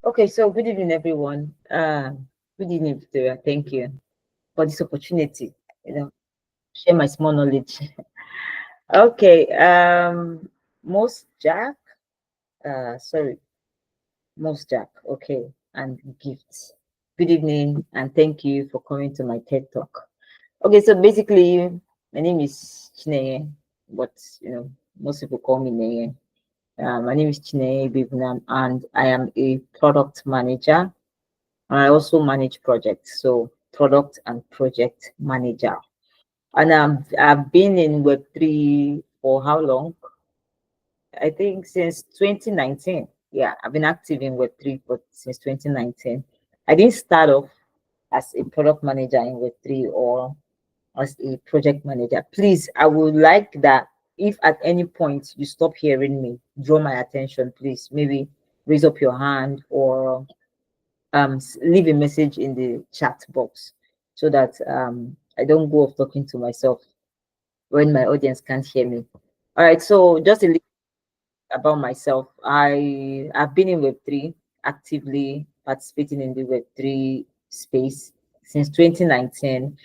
Okay, so good evening, everyone. Good evening, Victoria. Thank you for this opportunity. Share my small knowledge. Okay, most Jack. Sorry, most Jack. Okay, and gifts. Good evening, and thank you for coming to my TED Talk. Okay, so basically, my name is Chineye, but most people call me Neye. My name is Chineye Bibnam, and I am a product manager. I also manage projects, so product and project manager. And I've been in Web3 for how long? I think since 2019. Yeah, I've been active in Web3 for since 2019. I didn't start off as a product manager in Web3 or as a project manager. Please, I would like that if at any point you stop hearing me, draw my attention, please. Maybe raise up your hand or leave a message in the chat box so that I don't go off talking to myself when my audience can't hear me. All right, so just a little about myself. I've been in Web3, actively participating in the Web3 space since 2019,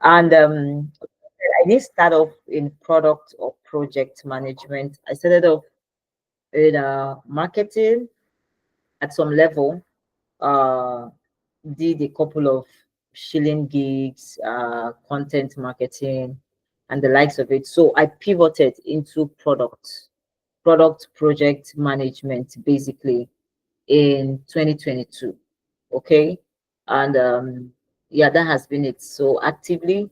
and I didn't start off in product or project management. I started off in marketing at some level. Uh, did a couple of shilling gigs, content marketing, and the likes of it. So I pivoted into product project management basically in 2022. Okay. And yeah, that has been it. So actively,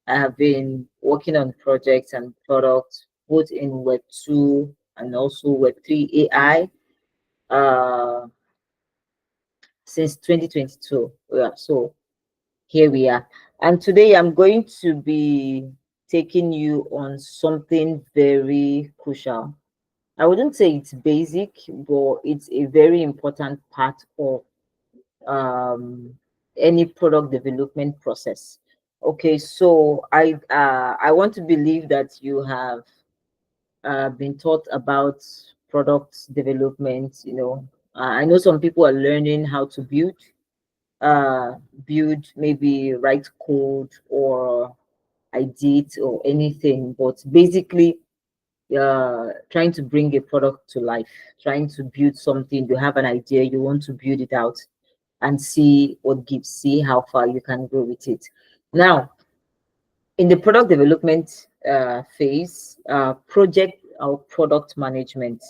I have been working on projects and products both in Web2 and also Web3 AI since 2022. Yeah, so here we are. And today I'm going to be taking you on something very crucial. I wouldn't say it's basic, but it's a very important part of um, any product development process. Okay, so I want to believe that you have been taught about product development. I know some people are learning how to uh, build, maybe write code or edit or anything, but basically trying to bring a product to life, trying to build something. You have an idea, you want to build it out and see what gives, see how far you can go with it. Now, in the product development phase, project or product management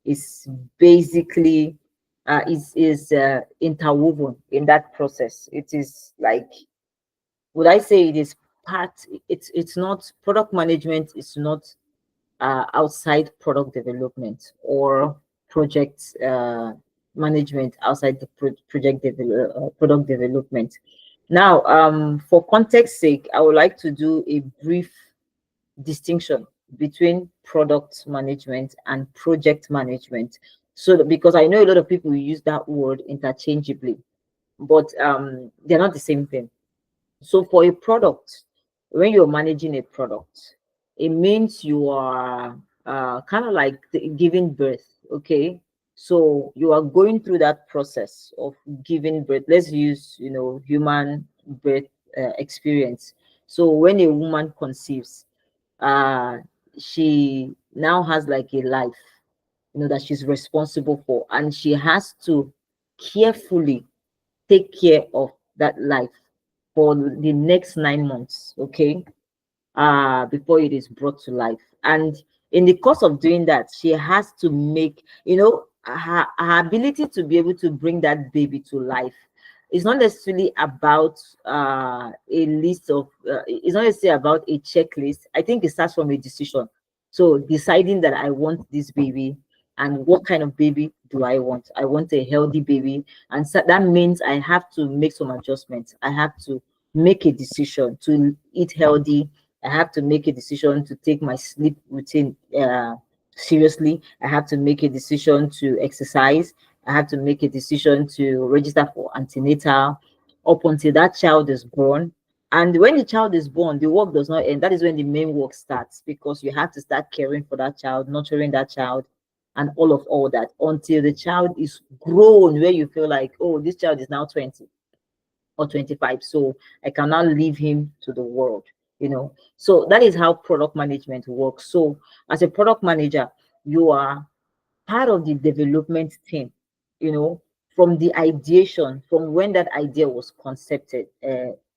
is basically is interwoven in that process. It is like, would I say it is part? It's not, product management is not outside product development or project management outside the product development. Now, for context sake, I would like to do a brief distinction between product management and project management. So that, because I know a lot of people use that word interchangeably, but they're not the same thing. So for a product, when you're managing a product, it means you are kind of like giving birth. Okay. So you are going through that process of giving birth. Let's use, human birth experience. So when a woman conceives, uh, she now has like a life, that she's responsible for, and she has to carefully take care of that life for the next 9 months, okay, before it is brought to life. And in the course of doing that, she has to make, her ability to be able to bring that baby to life. It's not necessarily about a list of, it's not necessarily about a checklist. I think it starts from a decision. So deciding that I want this baby, and what kind of baby do I want? I want a healthy baby. And so that means I have to make some adjustments. I have to make a decision to eat healthy. I have to make a decision to take my sleep routine seriously. I have to make a decision to exercise. I have to make a decision to register for antenatal up until that child is born. And when the child is born, the work does not end. That is when the main work starts, because you have to start caring for that child, nurturing that child, and all that, until the child is grown, where you feel like, oh, this child is now 20 or 25, so I can now leave him to the world, you know. So that is how product management works. So as a product manager, you are part of the development team, you know, from the ideation, from when that idea was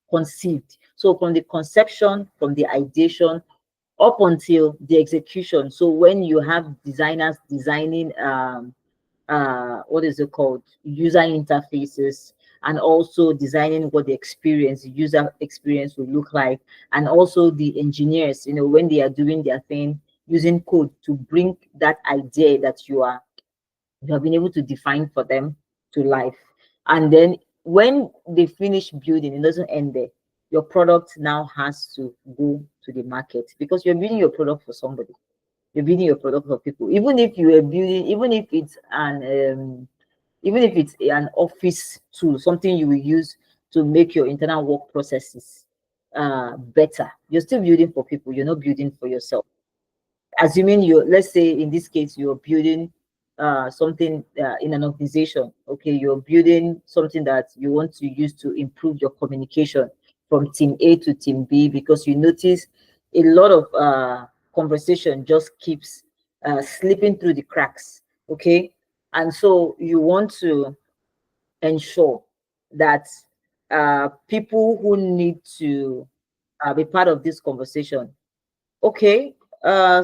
conceived. So from the conception, from the ideation, up until the execution. So when you have designers designing what is it called, user interfaces, and also designing what the experience, user experience will look like, and also the engineers, you know, when they are doing their thing, using code to bring that idea that you have been able to define for them to life. And then when they finish building, it doesn't end there. Your product now has to go to the market, because you're building your product for somebody. You're building your product for people. Even if you are building, even if it's an office tool, something you will use to make your internal work processes better, you're still building for people. You're not building for yourself. Assuming you, let's say in this case, you're building something in an organization. Okay, you're building something that you want to use to improve your communication from team A to team B, because you notice a lot of conversation just keeps slipping through the cracks. Okay, and so you want to ensure that people who need to be part of this conversation. Okay,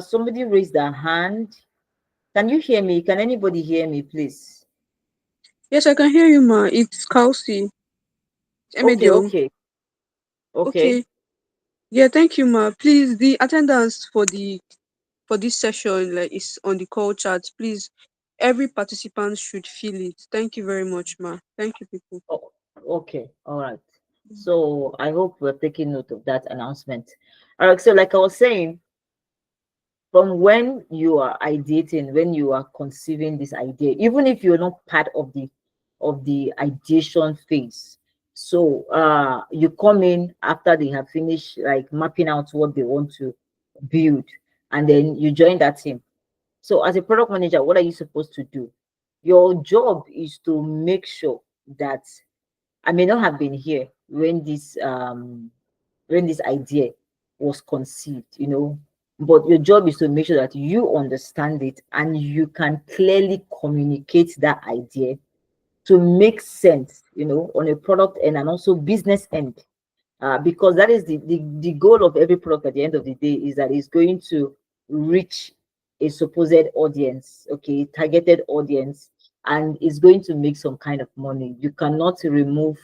somebody raised their hand. Can you hear me? Can anybody hear me, please? Yes, I can hear you, ma. It's Kelsey. Okay, Emedio. okay, okay. Okay. Yeah, thank you, ma. Please, the attendance for this session like is on the call chat. Please, every participant should feel it. Thank you very much, ma. Thank you, people. Oh, okay, all right. So I hope we're taking note of that announcement. All right, so like I was saying, from when you are ideating, when you are conceiving this idea, even if you're not part of the ideation phase, so you come in after they have finished like mapping out what they want to build, and then you join that team. So as a product manager, what are you supposed to do? Your job is to make sure that I may not have been here when this idea was conceived, you know, but your job is to make sure that you understand it and you can clearly communicate that idea to make sense, you know, on a product end and also business end. Because that is the goal of every product at the end of the day, is that it's going to reach a supposed audience, okay, targeted audience, and it's going to make some kind of money. You cannot remove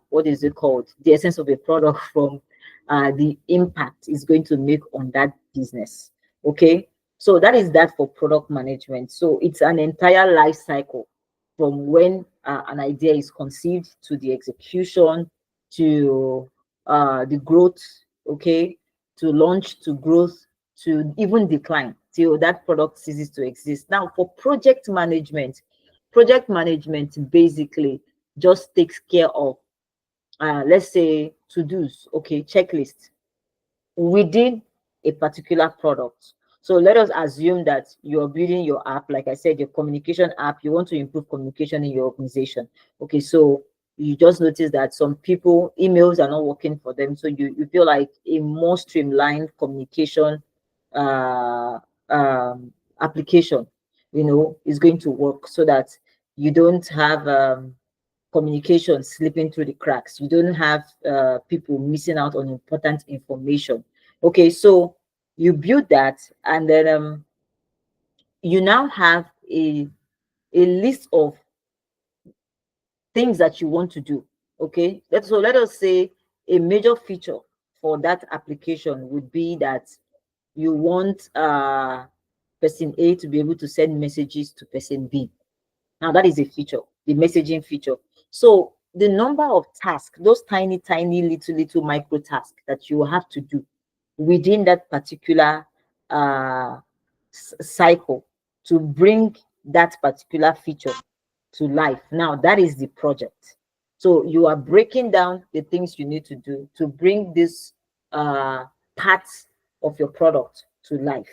what is it called, the essence of a product from the impact it's going to make on that business. Okay, so that is that for product management. So it's an entire life cycle from when an idea is conceived to the execution to the growth, okay, to launch, to growth, to even decline till that product ceases to exist. Now, for project management basically just takes care of, let's say, to dos, okay, checklist within a particular product. So let us assume that you're building your app, like I said, your communication app, you want to improve communication in your organization. Okay, so you just notice that some people, emails are not working for them. So you feel like a more streamlined communication uh, application, you know, is going to work, so that you don't have communication slipping through the cracks. You don't have people missing out on important information. Okay, so you build that, and then you now have a list of things that you want to do. Okay, so let us say a major feature for that application would be that you want person A to be able to send messages to person B. Now that is a feature, the messaging feature. So the number of tasks, those tiny, tiny, little micro tasks that you have to do within that particular uh, cycle to bring that particular feature to life. Now that is the project. So you are breaking down the things you need to do to bring this uh, parts of your product to life.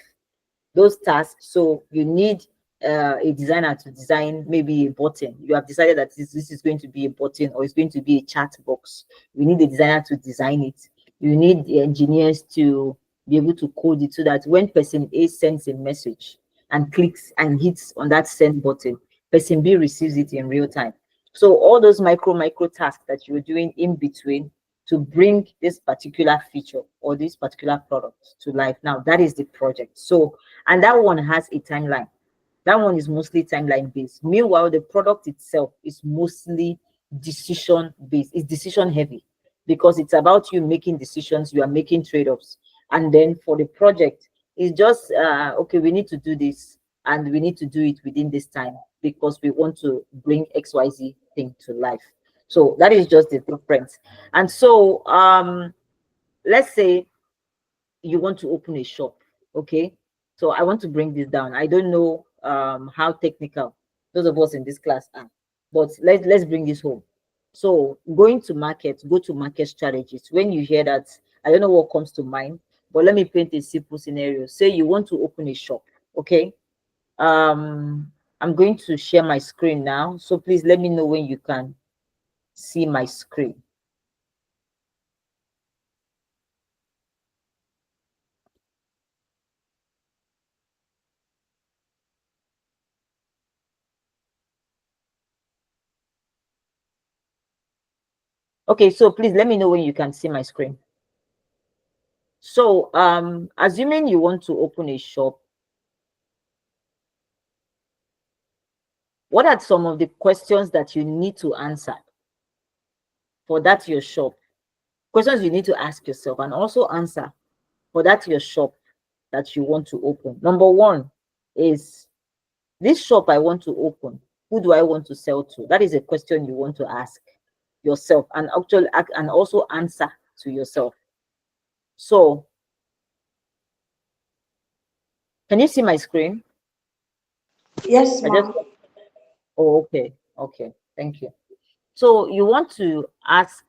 those tasks. So you need a designer to design maybe a button. You have decided that this is going to be a button, or it's going to be a chat box. You need a designer to design it. You need the engineers to be able to code it so that when person A sends a message and clicks and hits on that send button, person B receives it in real time. So all those micro tasks that you're doing in between to bring this particular feature or this particular product to life, now that is the project. So, and that one has a timeline. That one is mostly timeline based. Meanwhile, the product itself is mostly decision based. It's decision heavy because it's about you making decisions, you are making trade-offs. And then for the project, it's just okay, we need to do this and we need to do it within this time because we want to bring XYZ thing to life. So that is just the difference. And so let's say you want to open a shop, okay? So I want to bring this down. I don't know how technical those of us in this class are, but let's bring this home. So going to market, go to market strategies. When you hear that, I don't know what comes to mind, but let me paint a simple scenario. Say you want to open a shop, okay? I'm going to share my screen now. So please let me know when you can see my screen. Okay, so please let me know when you can see my screen. So assuming you want to open a shop, what are some of the questions that you need to answer for that your shop? Questions you need to ask yourself and also answer for that your shop that you want to open. Number one is, this shop I want to open, who do I want to sell to? That is a question you want to ask yourself and actually and also answer to yourself. So can you see my screen? Yes, I just, ma'am. oh, okay, okay, thank you. So you want to ask,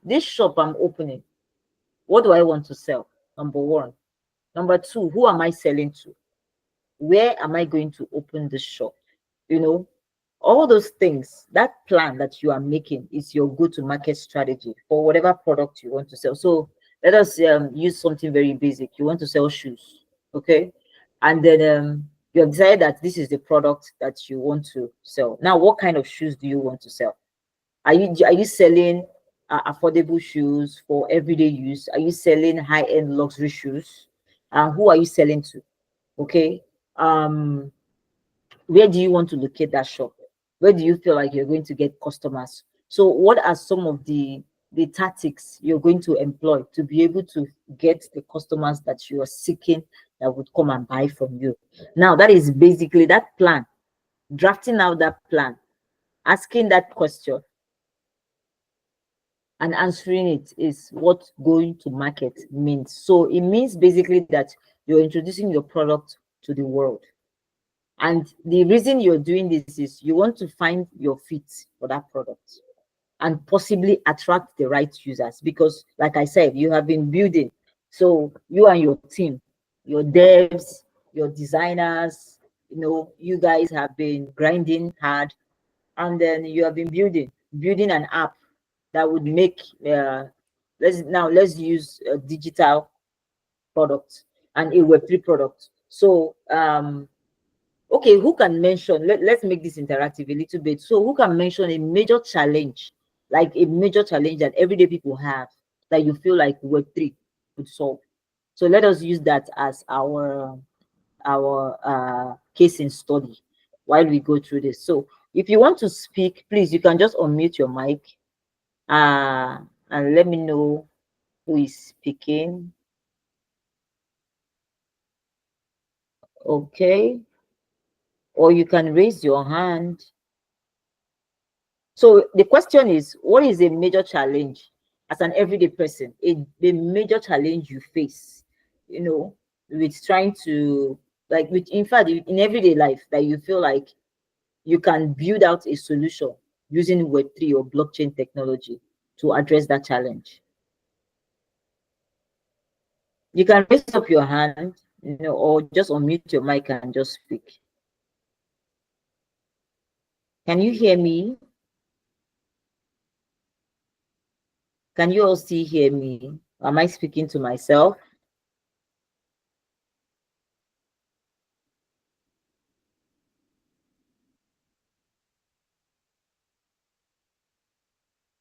this shop I'm opening, what do I want to sell? Number one. Number two, who am I selling to? Where am I going to open the shop? You know, all those things, that plan that you are making is your go-to-market strategy for whatever product you want to sell. So let us use something very basic. You want to sell shoes, okay? And then you have decided that this is the product that you want to sell. Now, what kind of shoes do you want to sell? Are you selling affordable shoes for everyday use? Are you selling high-end luxury shoes? Who are you selling to? Okay. Um, where do you want to locate that shop? Where do you feel like you're going to get customers? So what are some of the tactics you're going to employ to be able to get the customers that you are seeking that would come and buy from you? Now that is basically that plan, drafting out that plan, asking that question and answering it is what going to market means. So it means basically that you're introducing your product to the world. And the reason you're doing this is you want to find your fit for that product and possibly attract the right users. Because, like I said, you have been building. So you and your team, your devs, your designers, you guys have been grinding hard, and then you have been building an app that would make let's use a digital product and a Web3 product. So okay, who can mention, let's make this interactive a little bit. So who can mention a major challenge, like a major challenge that everyday people have that you feel like Web3 would solve? So let us use that as our case in study while we go through this. So if you want to speak, please, you can just unmute your mic and let me know who is speaking. Okay. Or you can raise your hand. So the question is, what is a major challenge as an everyday person? The major challenge you face, with trying to, like, with, in fact, in everyday life, that you feel like you can build out a solution using Web3 or blockchain technology to address that challenge. You can raise up your hand. or just unmute your mic and just speak. Can you hear me? Can you all still hear me? Am I speaking to myself?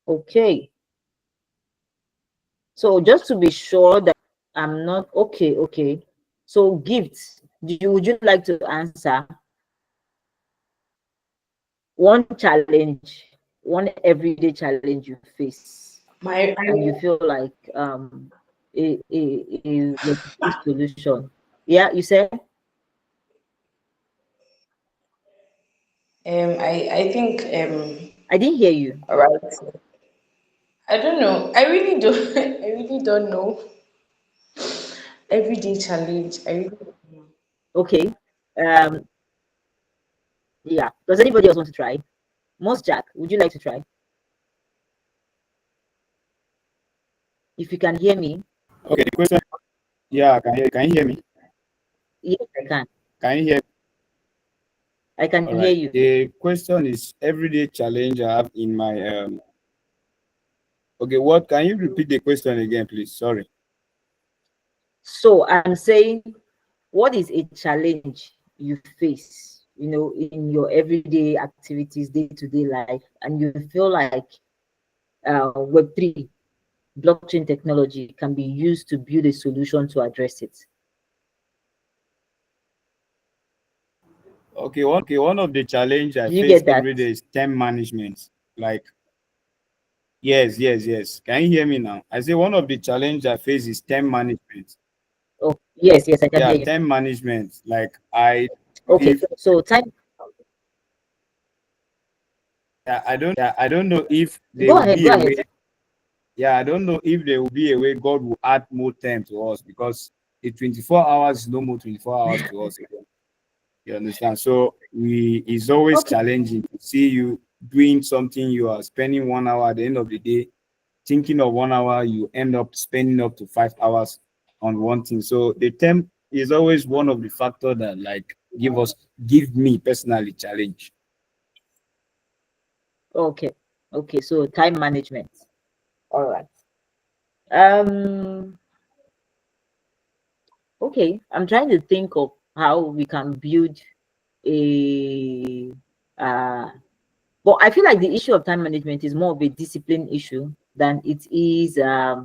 Okay. So just to be sure that I'm not okay. So gifts, would you like to answer? One challenge, one everyday challenge you face, My and you feel like a solution. Yeah, you said? I think I didn't hear you. all right. I don't know. I really don't I really don't know. Everyday challenge. I really don't know. Okay. Um, yeah. Does anybody else want to try? Most Jack, would you like to try? If you can hear me. Okay, the question. Yeah, can you hear me? Yes, I can. Can you hear me? I can All hear right. you. The question is everyday challenge I have in my okay, what can you repeat the question again, please? Sorry. So I'm saying, what is a challenge you face, in your everyday activities, day-to-day life, and you feel like Web3, blockchain technology can be used to build a solution to address it? Okay, one of the challenge I Do you face get that? every day is time management. Like, yes. Can you hear me now? I say one of the challenge I face is time management. Oh, yes, I can Yeah, hear you. time management. Like Okay, if so time. I don't know if there Go will ahead, be go a ahead. way. Yeah, I don't know if there will be a way God will add more time to us because the 24 hours is no more 24 hours to us again. You understand? So it's always Okay, challenging to see you doing something you are spending 1 hour at the end of the day, thinking of 1 hour, you end up spending up to 5 hours on one thing. So the time is always one of the factors that like give me personally challenge. okay. So time management. All right. Um. Okay, I'm trying to think of how we can build a uh but I feel like the issue of time management is more of a discipline issue than it is a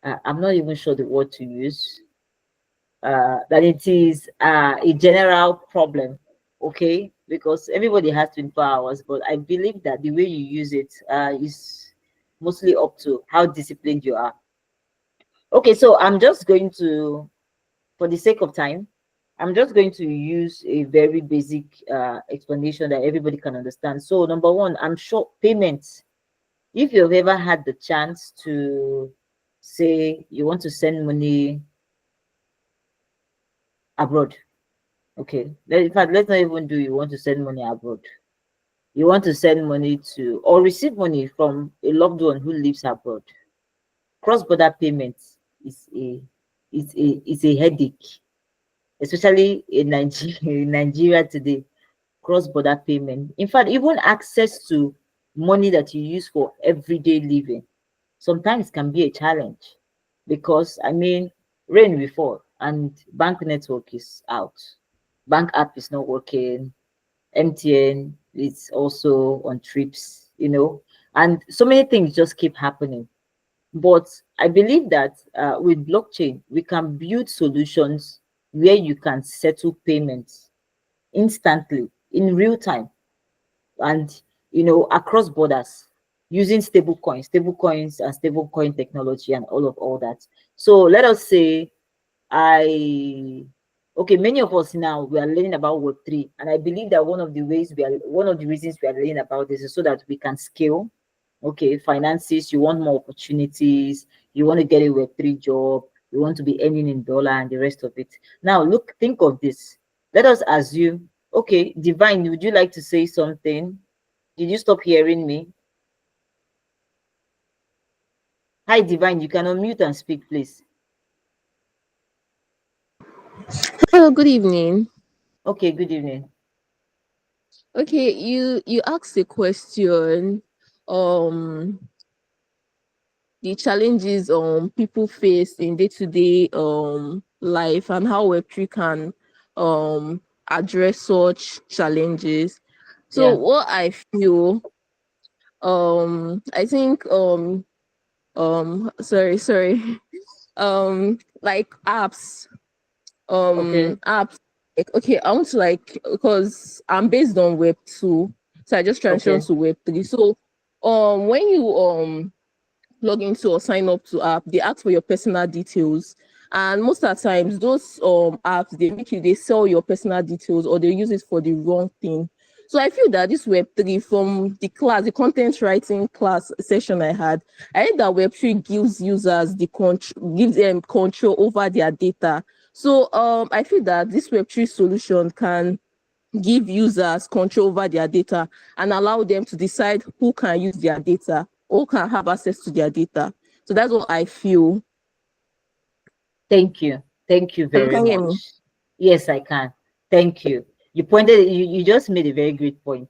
I'm not even sure the word to use, that it is a general problem. Okay, because everybody has 24 hours, but I believe that the way you use it is mostly up to how disciplined you are. Okay, so I'm just going to, for the sake of time, I'm just going to use a very basic explanation that everybody can understand. So number one, I'm sure payments. If you've ever had the chance to say you want to send money abroad, okay. In fact, let's not even do you want to send money abroad. You want to send money to or receive money from a loved one who lives abroad. Cross-border payments is a headache, especially in Nigeria, in Nigeria today. Cross-border payment. In fact, even access to money that you use for everyday living sometimes can be a challenge because rain will fall and bank network is out. Bank app is not working. MTN is also on trips, and so many things just keep happening. But I believe that with blockchain, we can build solutions where you can settle payments instantly in real time and across borders using stable coins and stable coin technology and all that. So let us say I okay, many of us now we are learning about Web3, and I believe that one of the reasons we are learning about this is so that we can scale. Okay, finances, you want more opportunities, you want to get a Web3 job, you want to be earning in dollar and the rest of it. Now, look, think of this. Let us assume, okay, Divine, would you like to say something? Did you stop hearing me? Hi, Divine, you can unmute and speak, please. Hello, good evening. Okay, good evening. Okay, you asked a question, um, the challenges people face in day-to-day life and how Web3 can address such challenges. So Yeah. what I feel, I think sorry, like Okay. apps, like, okay, I want to, like, because I'm based on Web 2, so I just transitioned Okay. to Web 3. So when you log into or sign up to app, they ask for your personal details, and most of the times those apps, they sell your personal details, or they use it for the wrong thing. So I feel that this Web 3, from the content writing class session I think that Web 3 gives users gives them control over their data. So I feel that this Web 3 solution can give users control over their data and allow them to decide who can use their data, who can have access to their data. So that's what I feel. Thank you. Thank you Hello, very can you hear me? much. Yes, I can. Thank you. You just made a very great point,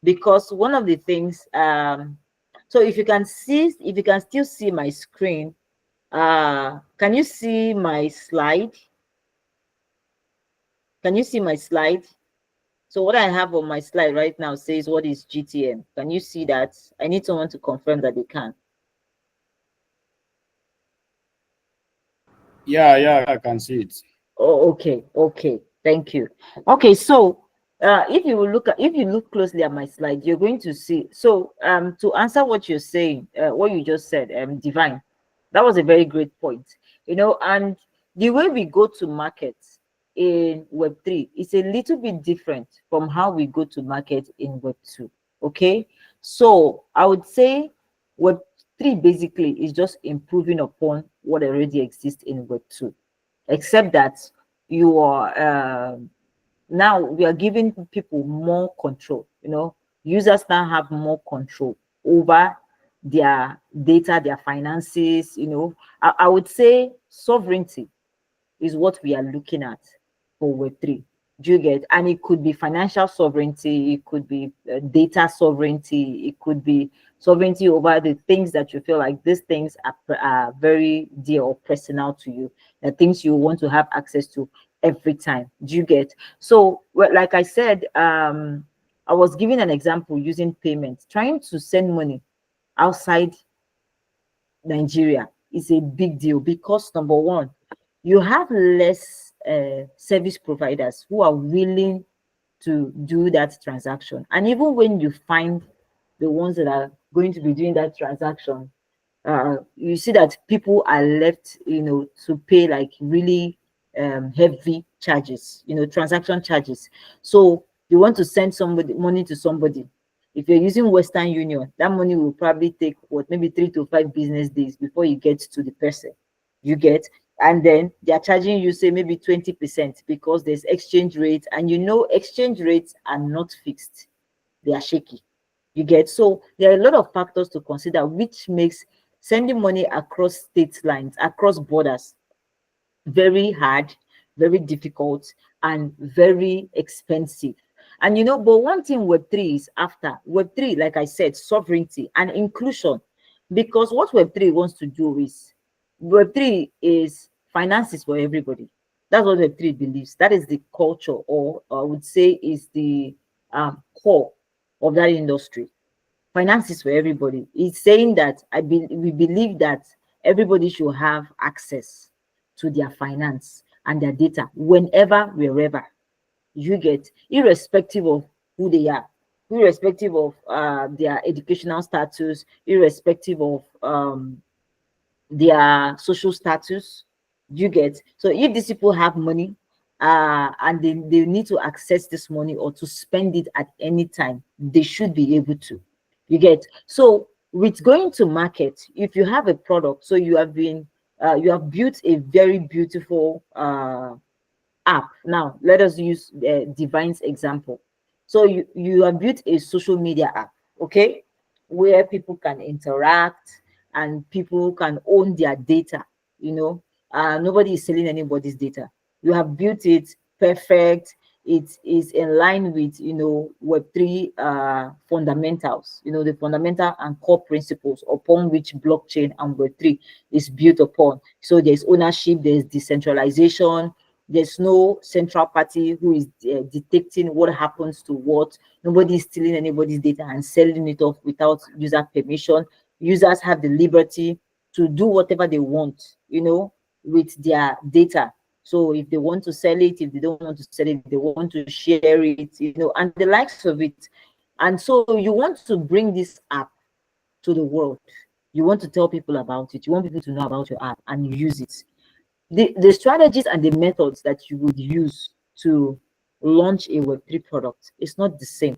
because one of the things, so if you can still see my screen, can you see my slide? Can you see my slide? So what I have on my slide right now says, what is GTM? Can you see that? I need someone to confirm that they can. Yeah, I can see it. Oh, okay, okay. Thank you. Okay, so if you look closely at my slide, you're going to see. So to answer what you're saying, what you just said, Divine, that was a very great point. And the way we go to market in Web3 is a little bit different from how we go to market in Web2. Okay, so I would say Web3 basically is just improving upon what already exists in Web2, except that you are now we are giving people more control. Users now have more control over their data, their finances. I would say sovereignty is what we are looking at for Web3. Do you get? And it could be financial sovereignty, it could be data sovereignty, it could be sovereignty over the things that you feel like these things are very dear or personal to you, the things you want to have access to every time. Do you get? So, well, like I said, I was giving an example using payments. Trying to send money outside Nigeria is a big deal, because number one, you have less service providers who are willing to do that transaction. And even when you find the ones that are going to be doing that transaction, you see that people are left, to pay like really heavy charges, transaction charges. So you want to send somebody money to somebody. If you're using Western Union, that money will probably take what, maybe 3 to 5 business days before you get to the person. You get, and then they are charging you, say, maybe 20%, because there's exchange rates, and exchange rates are not fixed, they are shaky. You get? So there are a lot of factors to consider, which makes sending money across state lines, across borders, very hard, very difficult, and very expensive. And but one thing Web3 is after. Web3, like I said, sovereignty and inclusion. Because what Web3 wants to do is, Web3 is finances for everybody. That's what Web3 believes. That is the culture, or I would say is the core of that industry. Finances for everybody. It's saying that we believe that everybody should have access to their finance and their data whenever, wherever. You get, irrespective of who they are, irrespective of their educational status, irrespective of their social status. You get? So if these people have money, and they need to access this money or to spend it at any time, they should be able to. You get? So with going to market, if you have a product, so you have built a very beautiful app. Now let us use Divine's example. So you have built a social media app, okay, where people can interact and people can own their data. Nobody is selling anybody's data. You have built it, perfect. It is in line with, you know, Web3 fundamentals, you know, the fundamental and core principles upon which blockchain and Web3 is built upon. So there's ownership, there's decentralization, there's no central party who is dictating what happens to what. Nobody is stealing anybody's data and selling it off without user permission. Users have the liberty to do whatever they want, you know, with their data. So if they want to sell it, if they don't want to sell it, if they want to share it, you know, and the likes of it. And so you want to bring this app to the world. You want to tell people about it. You want people to know about your app and use it. The strategies and the methods that you would use to launch a Web3 product is not the same,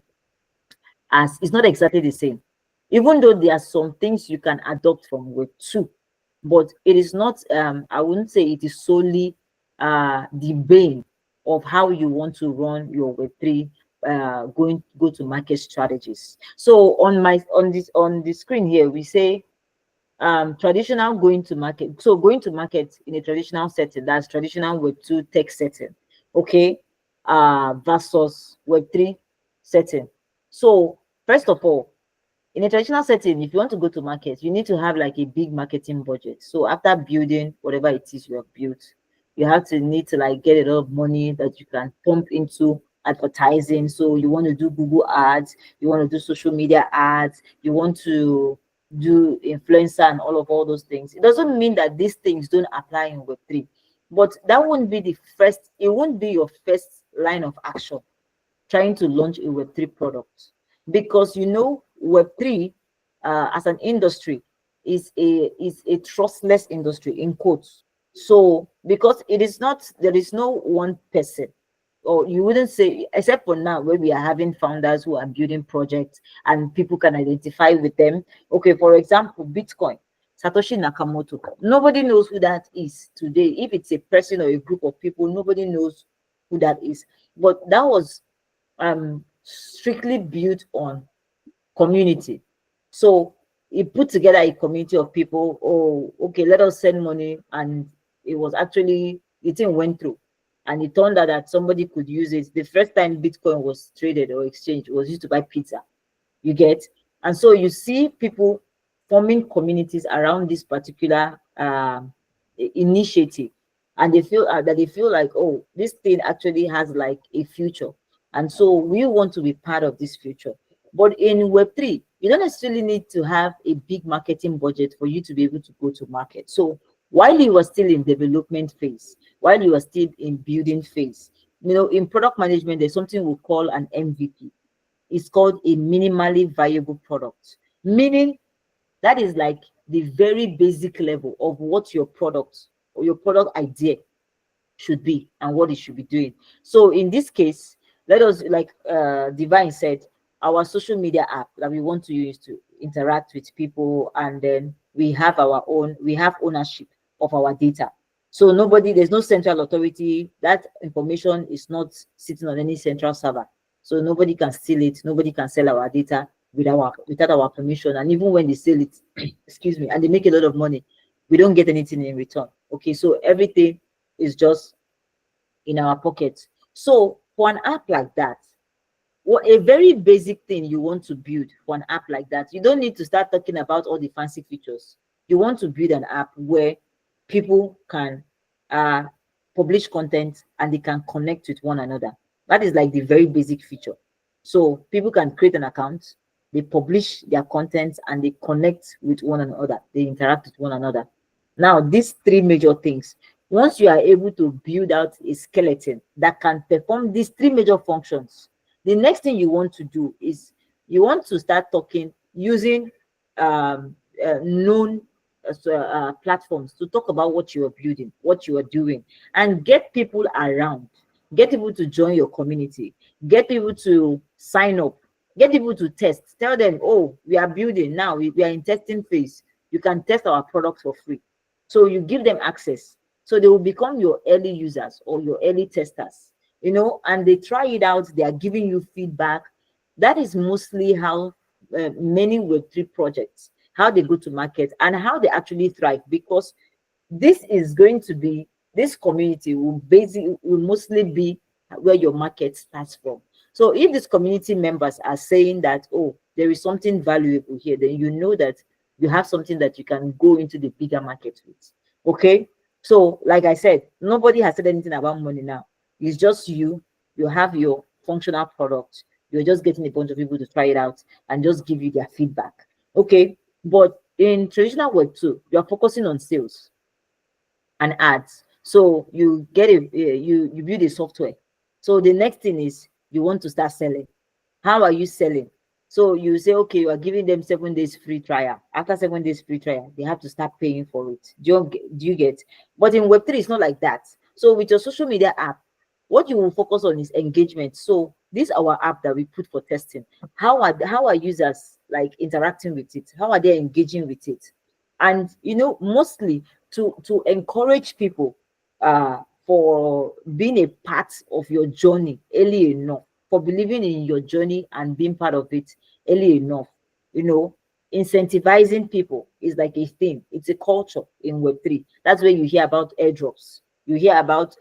as it's not exactly the same, even though there are some things you can adopt from Web2, but it is not, I wouldn't say it is solely the bane of how you want to run your Web3 go to market strategies. So on the screen here, we say traditional going to market. So going to market in a traditional setting, that's traditional Web2 tech setting, okay, versus Web3 setting. So first of all, in a traditional setting, if you want to go to market, you need to have like a big marketing budget. So after building whatever it is you have built, you have to need to like get a lot of money that you can pump into advertising. So you want to do Google ads, you want to do social media ads, you want to do influencer and all those things. It doesn't mean that these things don't apply in Web3, but that won't be the first, it won't be your first line of action trying to launch a Web3 product, because you know Web3 as an industry is a trustless industry in quotes. So because it is not, there is no one person, or you wouldn't say, except for now where we are having founders who are building projects and people can identify with them. Okay, for example, Bitcoin, Satoshi Nakamoto, nobody knows who that is today. If it's a person or a group of people, nobody knows who that is. But that was strictly built on community. So it put together a community of people. Oh, okay, let us send money, and it was actually, the thing went through, and it turned out that somebody could use it. The first time Bitcoin was traded or exchanged was used to buy pizza, you get. And so you see people forming communities around this particular initiative, and they feel that they feel like, oh, this thing actually has like a future, and so we want to be part of this future. But in Web3, you don't necessarily need to have a big marketing budget for you to be able to go to market. So while you are still in development phase, while you are still in building phase, you know, in product management, there's something we call an MVP. It's called a minimally viable product, meaning that is like the very basic level of what your product or your product idea should be and what it should be doing. So in this case, let us, like Divine said, our social media app that we want to use to interact with people, and then we have our own, we have ownership of our data. So nobody, there's no central authority. That information is not sitting on any central server. So nobody can steal it. Nobody can sell our data without our permission. And even when they sell it, excuse me, and they make a lot of money, we don't get anything in return. Okay, so everything is just in our pockets. So for an app like that, what a very basic thing you want to build for an app like that, you don't need to start talking about all the fancy features. You want to build an app where people can publish content and they can connect with one another. That is like the very basic feature. So people can create an account, they publish their content, and they connect with one another. They interact with one another. Now, these three major things, once you are able to build out a skeleton that can perform these three major functions, the next thing you want to do is you want to start talking using known platforms to talk about what you are building, what you are doing, and get people around, get people to join your community, get people to sign up, get people to test. Tell them, oh, we are building now, we are in testing phase. You can test our product for free. So you give them access. So they will become your early users or your early testers, you know, and they try it out. They are giving you feedback. That is mostly how many Web3 projects, how they go to market and how they actually thrive, because this is going to be, this community will mostly be where your market starts from. So if these community members are saying that, oh, there is something valuable here, then you know that you have something that you can go into the bigger market with. Okay. So, like I said, nobody has said anything about money now. It's just you. You have your functional product. You're just getting a bunch of people to try it out and just give you their feedback. Okay. But in traditional Web2, you're focusing on sales and ads. So you get you build a software. So the next thing is you want to start selling. How are you selling? So you say, okay, you are giving them 7 days free trial. After 7 days free trial, they have to start paying for it. Do you get? But in Web3, it's not like that. So with your social media app, what you will focus on is engagement. So this is our app that we put for testing. How are users like interacting with it? How are they engaging with it? And mostly to encourage people for being a part of your journey early enough, for believing in your journey and being part of it early enough. Incentivizing people is like a thing. It's a culture in Web3. That's where you hear about airdrops. You hear about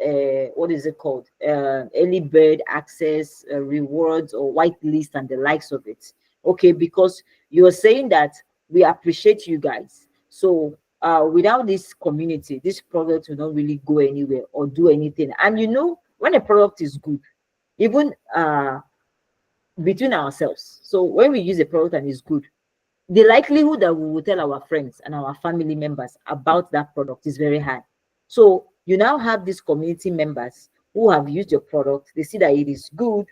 what is it called? Early bird access, rewards, or whitelist, and the likes of it. Okay, because you're saying that we appreciate you guys. So without this community, this product will not really go anywhere or do anything. And when a product is good, even between ourselves. So when we use a product and it's good, the likelihood that we will tell our friends and our family members about that product is very high. So you now have these community members who have used your product. They see that it is good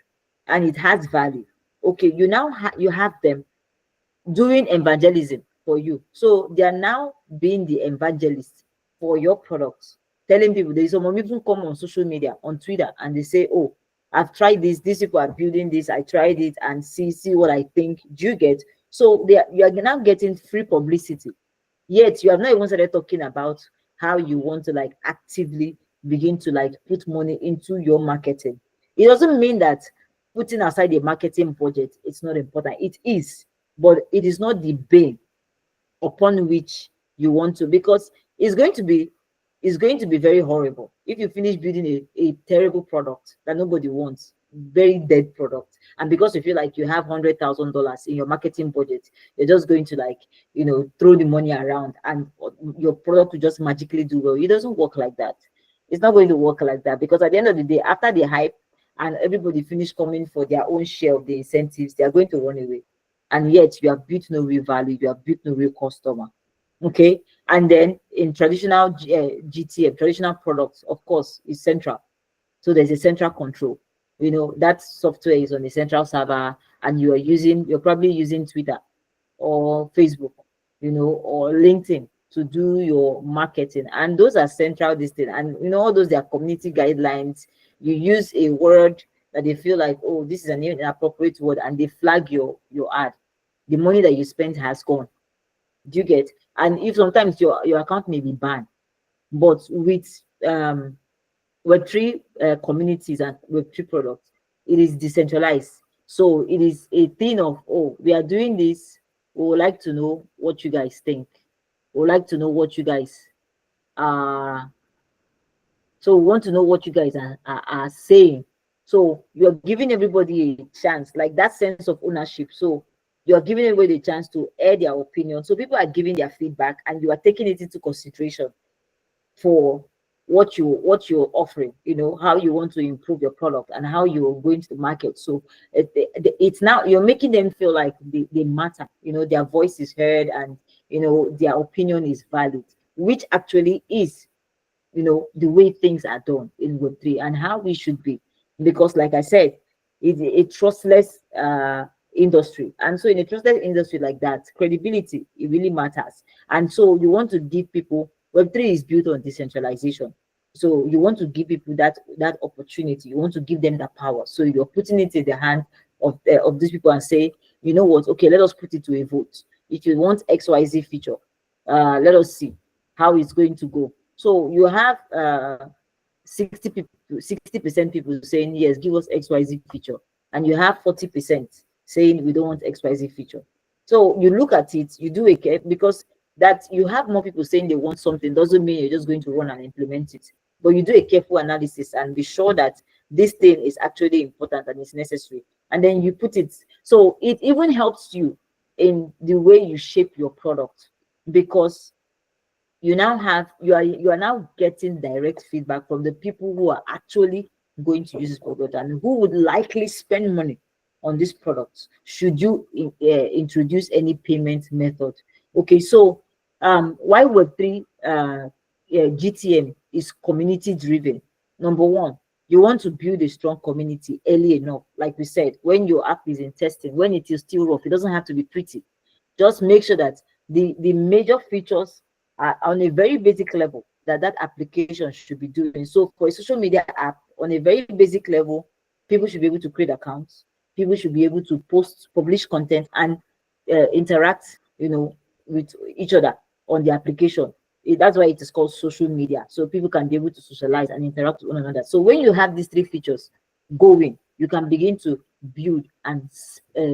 and it has value. Okay, you now you have them doing evangelism for you. So they are now being the evangelists for your products, telling people. There's some people come on social media, on Twitter, and they say, oh, I've tried this, these people are building this, I tried it, and see what I think. Do you get? So you are now getting free publicity, yet you have not even started talking about how you want to like actively begin to like put money into your marketing. It doesn't mean that putting aside the marketing budget, it's not important. It is, but it is not the bane upon which you want to, because it's going to be very horrible if you finish building a terrible product that nobody wants, very dead product, and because you feel like you have $100,000 in your marketing budget, you're just going to like throw the money around and your product will just magically do well. It doesn't work like that. It's not going to work like that, because at the end of the day, after the hype and everybody finish coming for their own share of the incentives, they are going to run away. And yet you have built no real value, you have built no real customer. Okay. And then in traditional GTM, traditional products, of course, is central. So there's a central control. That software is on a central server, and you're probably using Twitter or Facebook, or LinkedIn to do your marketing. And those are central distance. And all those, they are community guidelines. You use a word that they feel like, oh, this is an inappropriate word, and they flag your ad. The money that you spent has gone. Do you get? And if sometimes your account may be banned, but with Web3 communities and Web3 products, it is decentralized. So it is a thing of, oh, we are doing this. We would like to know what you guys think. We would like to know what you guys are. So we want to know what you guys are saying. So you're giving everybody a chance, like that sense of ownership. So you're giving everybody a chance to air their opinion. So people are giving their feedback, and you are taking it into consideration for what you're offering, how you want to improve your product and how you're going to the market. So it's now you're making them feel like they matter, their voice is heard, and their opinion is valid, which actually is the way things are done in Web3 and how we should be. Because like I said, it's a trustless industry, and so in a trustless industry like that, credibility, it really matters. And so you want to give people, Web3 is built on decentralization, so you want to give people that opportunity. You want to give them that power. So you're putting it in the hand of these people and say, you know what, okay, let us put it to a vote. If you want XYZ feature, let us see how it's going to go. So you have 60% people saying yes, give us XYZ feature, and you have 40% saying we don't want XYZ feature. So you look at it, you do it, because that you have more people saying they want something doesn't mean you're just going to run and implement it. But you do a careful analysis and be sure that this thing is actually important and it's necessary, and then you put it. So it even helps you in the way you shape your product, because you are now getting direct feedback from the people who are actually going to use this product and who would likely spend money on this product should you introduce any payment method. Okay, so why Web3 GTM is community driven. Number one, you want to build a strong community early enough. Like we said, when your app is in testing, when it is still rough, it doesn't have to be pretty. Just make sure that the major features are on a very basic level that that application should be doing. So for a social media app, on a very basic level, people should be able to create accounts. People should be able to post, publish content, and interact, with each other on the application. That's why it is called social media. So people can be able to socialize and interact with one another. So when you have these three features going, you can begin to build and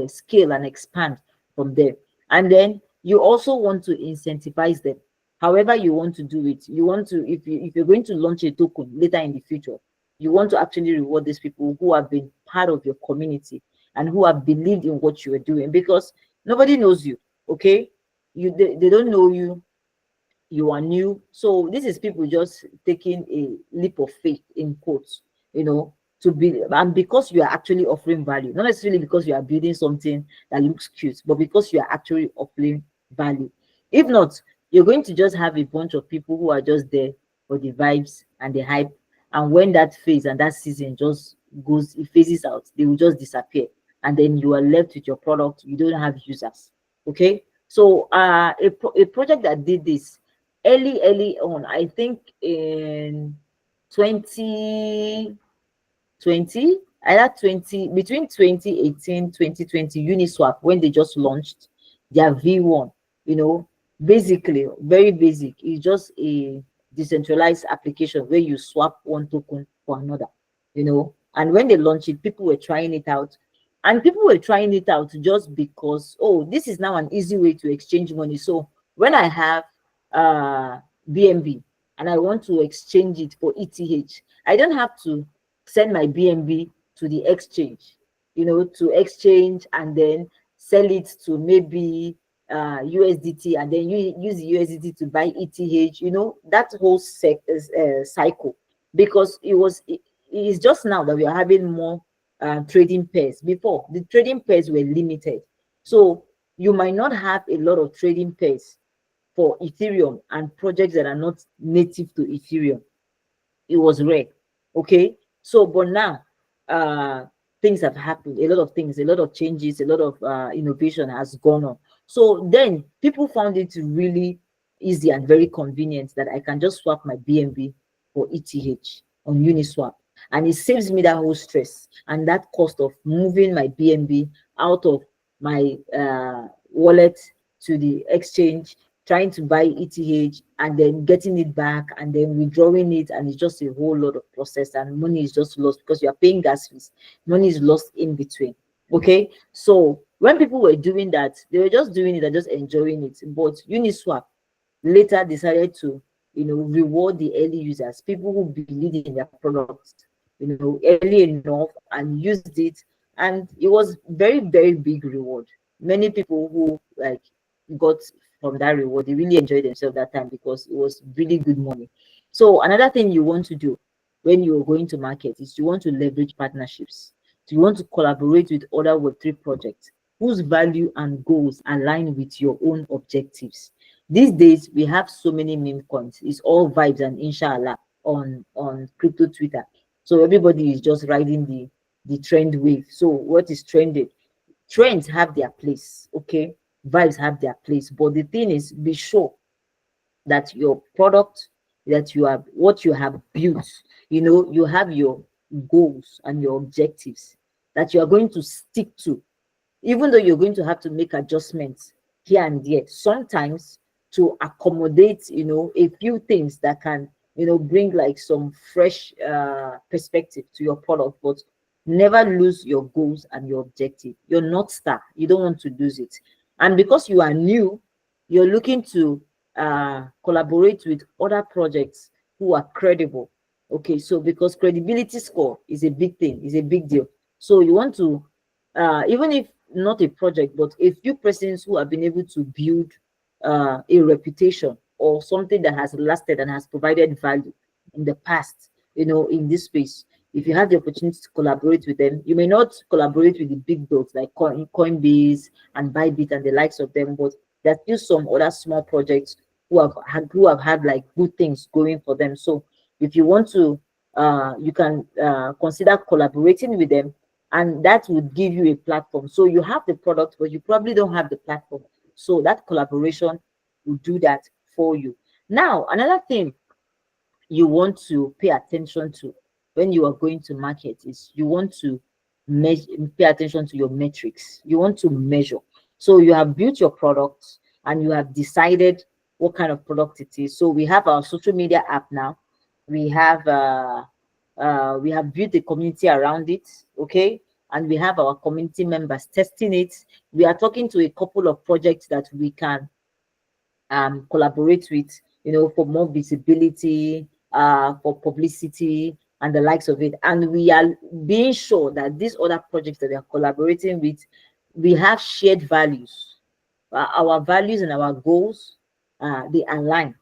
scale and expand from there. And then you also want to incentivize them. However you want to do it, you want to, if you're going to launch a token later in the future, you want to actually reward these people who have been part of your community and who have believed in what you are doing, because nobody knows you. Okay, they don't know you, you are new. So this is people just taking a leap of faith in quotes, to be, and because you are actually offering value, not necessarily because you are building something that looks cute, but because you are actually offering value. If not, you're going to just have a bunch of people who are just there for the vibes and the hype, and when that phase and that season just goes, it phases out, they will just disappear, and then you are left with your product, you don't have users. Okay, so a project that did this early on, I think in 2020, either 20, between 2018 2020, Uniswap, when they just launched their V1, basically very basic. It's just a decentralized application where you swap one token for another, and when they launched it, people were trying it out, and people were trying it out just because, oh, this is now an easy way to exchange money. So when I have BNB and I want to exchange it for ETH, I don't have to send my BNB to the exchange, to exchange and then sell it to maybe USDT, and then you use the USDT to buy ETH, that whole cycle, because it is just now that we are having more trading pairs. Before, the trading pairs were limited, so you might not have a lot of trading pairs for Ethereum and projects that are not native to Ethereum. It was rare. Okay, so but now things have happened, a lot of things, a lot of changes, a lot of innovation has gone on. So then people found it really easy and very convenient that I can just swap my BNB for ETH on Uniswap, and it saves me that whole stress and that cost of moving my BNB out of my wallet to the exchange, trying to buy ETH and then getting it back and then withdrawing it, and it's just a whole lot of process, and money is just lost because you are paying gas fees. Money is lost in between. Okay, so when people were doing that, they were just doing it and just enjoying it. But Uniswap later decided to, reward the early users, people who believed in their products, early enough and used it, and it was very, very big reward. Many people who got from that reward, they really enjoyed themselves that time because it was really good money. So another thing you want to do when you're going to market is you want to leverage partnerships. So you want to collaborate with other Web3 projects whose value and goals align with your own objectives. These days we have so many meme coins. It's all vibes and inshallah on crypto Twitter. So everybody is just riding the trend wave. So what is trending? Trends have their place, okay? Vibes have their place, but the thing is, be sure that your product, that you have what you have built, you have your goals and your objectives that you are going to stick to, even though you're going to have to make adjustments here and there sometimes to accommodate, a few things that can, bring like some fresh perspective to your product. But never lose your goals and your objective, your North Star. You don't want to lose it. And because you are new, you're looking to collaborate with other projects who are credible, Okay, so because credibility score is a big thing, is a big deal. So you want to, even if not a project, but a few persons who have been able to build a reputation or something that has lasted and has provided value in the past, in this space. If you have the opportunity to collaborate with them, you may not collaborate with the big dogs like Coinbase and Bybit and the likes of them, but there's still some other small projects who have had like good things going for them. So if you want to, you can consider collaborating with them, and that would give you a platform. So you have the product, but you probably don't have the platform. So that collaboration will do that for you. Now, another thing you want to pay attention to when you are going to market is you want to pay attention to your metrics. You want to measure. So you have built your product and you have decided what kind of product it is. So we have our social media app now. We have built a community around it, okay, and we have our community members testing it. We are talking to a couple of projects that we can collaborate with, for more visibility, for publicity and the likes of it. And we are being sure that these other projects that they are collaborating with, we have shared values. Our values and our goals, they align.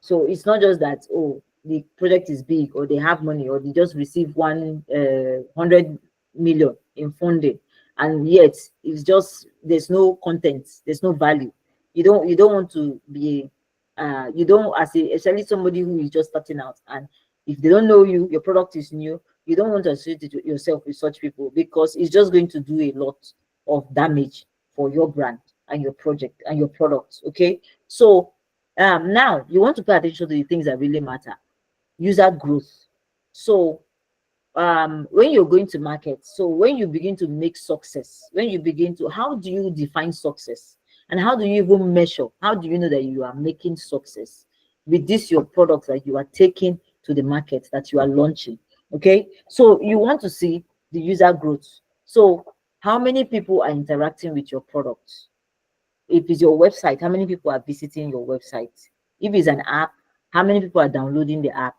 So it's not just that, oh, the project is big or they have money or they just receive 100 million in funding, and yet it's just there's no content, there's no value. You don't want to be you don't, as a especially somebody who is just starting out, and if they don't know you, your product is new, you don't want to associate yourself with such people, because it's just going to do a lot of damage for your brand and your project and your product. Okay, so now you want to pay attention to the things that really matter. User growth. So when you're going to market, so when you begin to make success, how do you define success, and how do you even measure, how do you know that you are making success with this your product that you are taking to the market, that you are launching? Okay, so you want to see the user growth. So how many people are interacting with your product? If it's your website, how many people are visiting your website? If it's an app, how many people are downloading the app?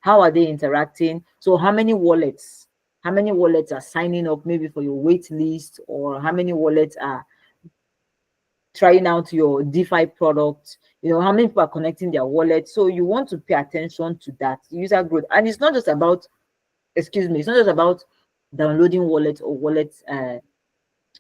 How are they interacting? So how many wallets are signing up maybe for your wait list, or how many wallets are trying out your DeFi product? How many people are connecting their wallet? So you want to pay attention to that user growth. And it's not just about, it's not just about downloading wallets or wallet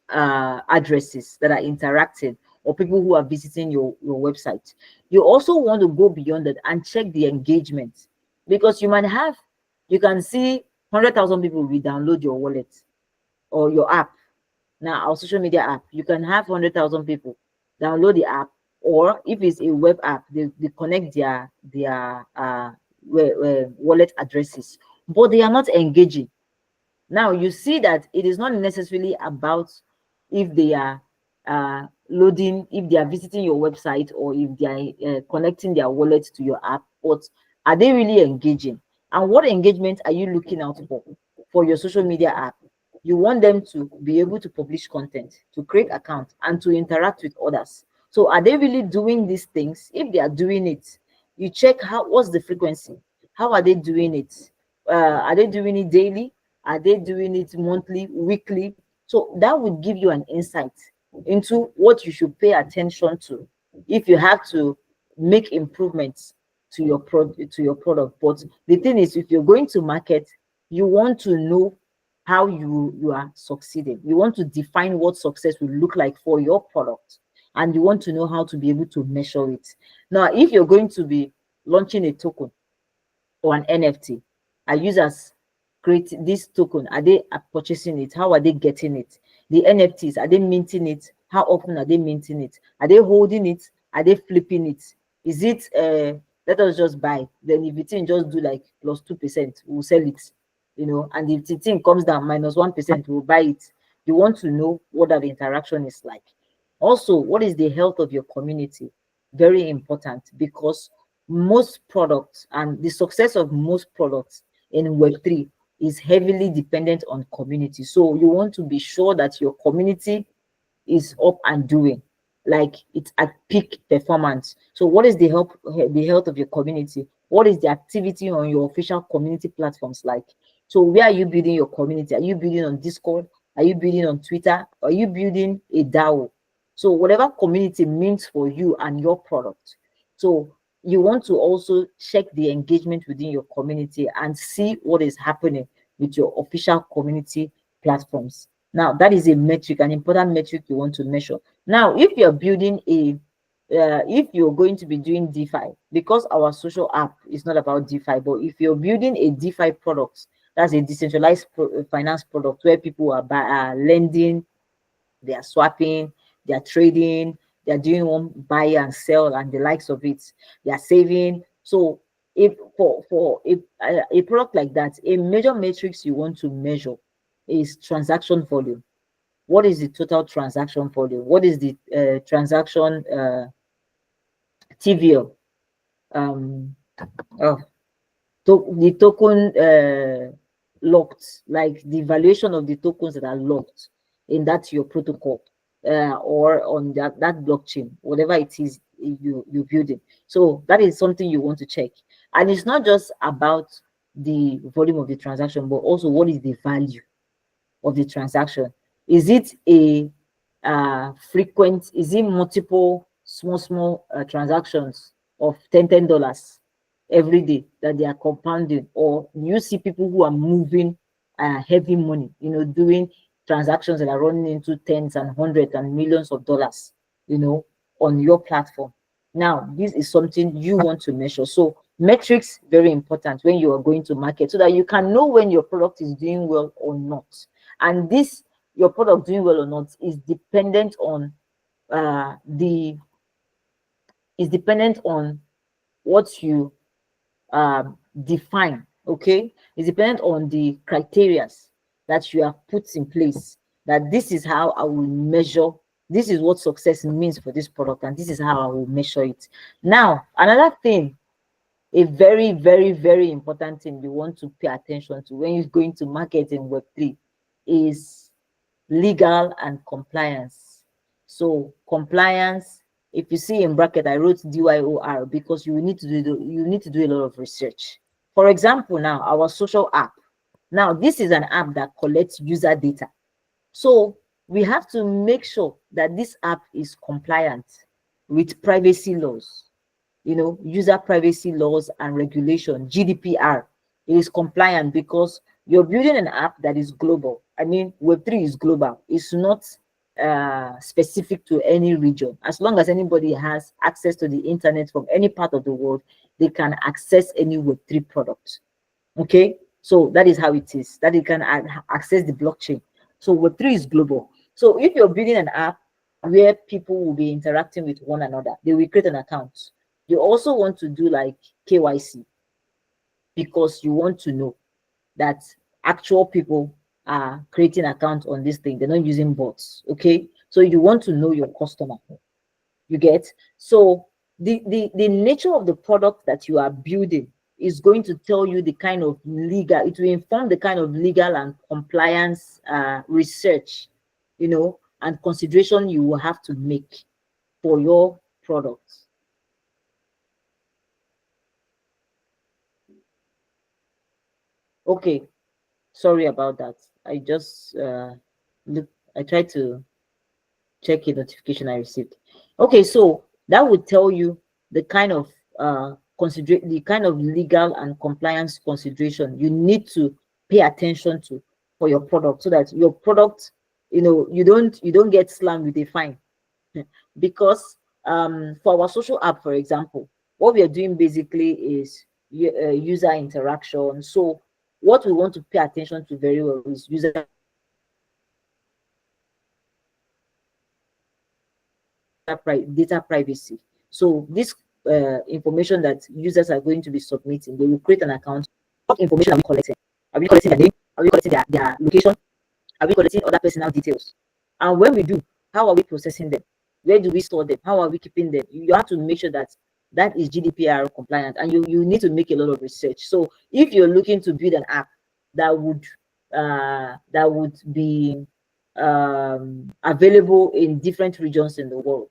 addresses that are interacting, or people who are visiting your website. You also want to go beyond that and check the engagement, because you can see 100,000 people will download your wallet or your app. Now, our social media app, you can have 100,000 people download the app, or if it's a web app, they connect their wallet addresses, but they are not engaging. Now you see that it is not necessarily about if they are loading, if they are visiting your website, or if they are connecting their wallet to your app, but are they really engaging? And what engagement are you looking out for your social media app? You want them to be able to publish content, to create accounts, and to interact with others. So are they really doing these things? If they are doing it, you check what's the frequency, how are they doing it? Are they doing it daily? Are they doing it monthly, weekly? So that would give you an insight into what you should pay attention to if you have to make improvements to your product. But the thing is, if you're going to market, you want to know how you are succeeding. You want to define what success will look like for your product, and you want to know how to be able to measure it. Now, if you're going to be launching a token or an NFT, our users create this token. Are they purchasing it? How are they getting it? The NFTs, are they minting it? How often are they minting it? Are they holding it? Are they flipping it? Is it let us just buy, then if the thing just do like plus 2%, we'll sell it, and if the thing comes down minus 1%, we'll buy it. You want to know what that interaction is like. Also, what is the health of your community? Very important, because most products and the success of most products in Web3 is heavily dependent on community. So you want to be sure that your community is up and doing, like it's at peak performance. So what is the health of your community? What is the activity on your official community platforms like? So where are you building your community? Are you building on Discord? Are you building on Twitter? Are you building a DAO? So whatever community means for you and your product. So you want to also check the engagement within your community and see what is happening with your official community platforms. Now, that is a metric, an important metric you want to measure. Now, if you're building if you're going to be doing DeFi, because our social app is not about DeFi, but if you're building a DeFi product, that's a decentralized finance product where people are lending, they are swapping, they are trading, they are doing one buy and sell and the likes of it, they are saving. So if for a product like that, a major matrix you want to measure is transaction volume. What is the total transaction volume? What is the transaction TVL? Oh, the token locked, like the valuation of the tokens that are locked in that your protocol or on that blockchain, whatever it is you're building. So that is something you want to check. And it's not just about the volume of the transaction, but also what is the value of the transaction. Is it a frequent, is it multiple small transactions of $10 every day that they are compounding, or you see people who are moving heavy money, doing transactions that are running into tens and hundreds and millions of dollars, on your platform? Now, this is something you want to measure. So metrics, very important when you are going to market, so that you can know when your product is doing well or not. And this, your product doing well or not, is dependent on what you define. Okay, it's dependent on the criteria that you have put in place, that this is how I will measure, this is what success means for this product, and this is how I will measure it. Now, another thing, a very, very, very important thing you want to pay attention to when you're going to market in Web3 is legal and compliance. So compliance, if you see in bracket, I wrote DYOR because you need to do a lot of research. For example, now our social app. Now this is an app that collects user data. So we have to make sure that this app is compliant with privacy laws, user privacy laws and regulation, GDPR. It is compliant because you're building an app that is global. I mean, Web3 is global. It's not specific to any region. As long as anybody has access to the internet from any part of the world, they can access any Web3 product. Okay, so that is how it is, that it can access the blockchain. So Web3 is global. So if you're building an app where people will be interacting with one another, they will create an account. You also want to do like KYC, because you want to know that actual people are creating accounts on this thing. They're not using bots. Okay, so you want to know your customer. You get? So the nature of the product that you are building is going to tell you the kind of legal, it will inform the kind of legal and compliance research, and consideration you will have to make for your products. Okay, sorry about that. I just I tried to check a notification I received. Okay, so that would tell you the kind of the kind of legal and compliance consideration you need to pay attention to for your product, so that your product, you don't get slammed with a fine. Because for our social app, for example, what we are doing basically is user interaction. So what we want to pay attention to very well is user data privacy. So this information that users are going to be submitting, they will create an account. What information are we collecting? Are we collecting their name? Are we collecting their location? Are we collecting other personal details? And when we do, how are we processing them? Where do we store them? How are we keeping them? You have to make sure that that is GDPR compliant, and you need to make a lot of research. So if you're looking to build an app that would be available in different regions in the world,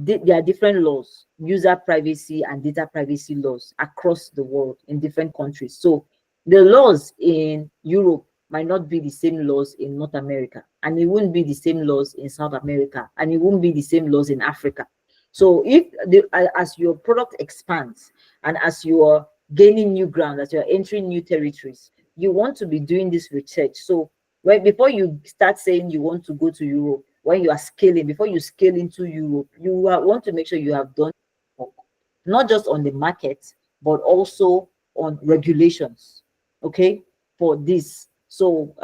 there are different laws, user privacy and data privacy laws across the world in different countries. So the laws in Europe might not be the same laws in North America, and it wouldn't be the same laws in South America, and it won't be the same laws in Africa. So if as your product expands and as you are gaining new ground, as you're entering new territories, you want to be doing this research. So before you start saying you want to go to Europe, when you are scaling, before you scale into Europe, you want to make sure you have done work, not just on the market, but also on regulations, okay, for this. So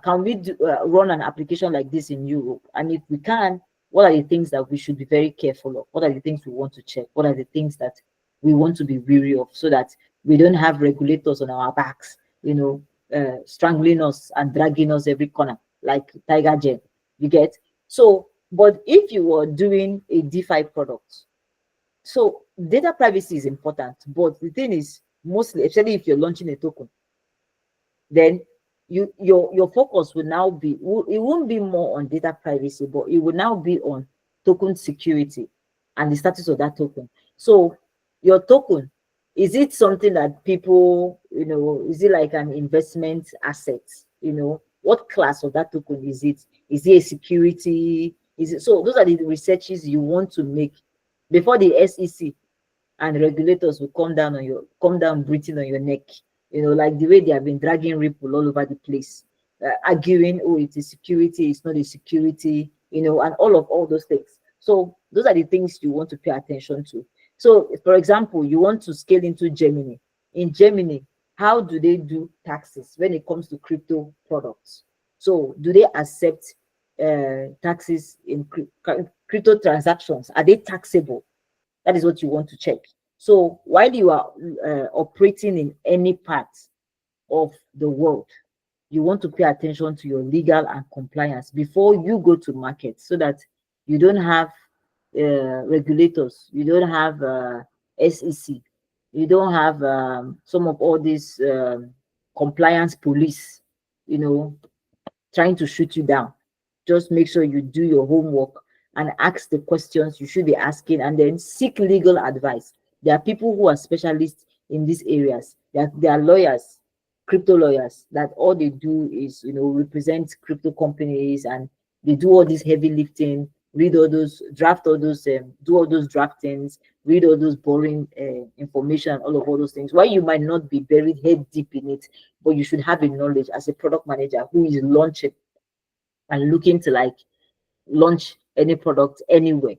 can we run an application like this in Europe? And if we can, what are the things that we should be very careful of? What are the things we want to check? What are the things that we want to be wary of, so that we don't have regulators on our backs, strangling us and dragging us every corner like tiger gel? You get? So, but if you were doing a DeFi product, so data privacy is important, but the thing is, mostly, especially if you're launching a token, then your focus will now be, it won't be more on data privacy, but it will now be on token security and the status of that token. So your token, is it something that people, is it like an investment asset? What class of that token is it? Is it a security? Is it? So those are the researches you want to make before the SEC and regulators will come down breathing on your neck, like the way they have been dragging Ripple all over the place, arguing, oh, it's a security, it's not a security, and all those things. So those are the things you want to pay attention to. So, for example, you want to scale into Germany. In Germany, how do they do taxes when it comes to crypto products? So, do they accept taxes in crypto transactions? Are they taxable? That is what you want to check. So, while you are operating in any part of the world, you want to pay attention to your legal and compliance before you go to market, so that you don't have regulators, you don't have SEC, you don't have some of all these compliance police, trying to shoot you down. Just make sure you do your homework and ask the questions you should be asking, and then seek legal advice. There are people who are specialists in these areas. There are lawyers, crypto lawyers, that all they do is, represent crypto companies, and they do all this heavy lifting, read all those, draft all those, do all those draftings, read all those boring information, all those things. Why you might not be buried head deep in it, but you should have a knowledge as a product manager who is launching and looking to launch any product anywhere.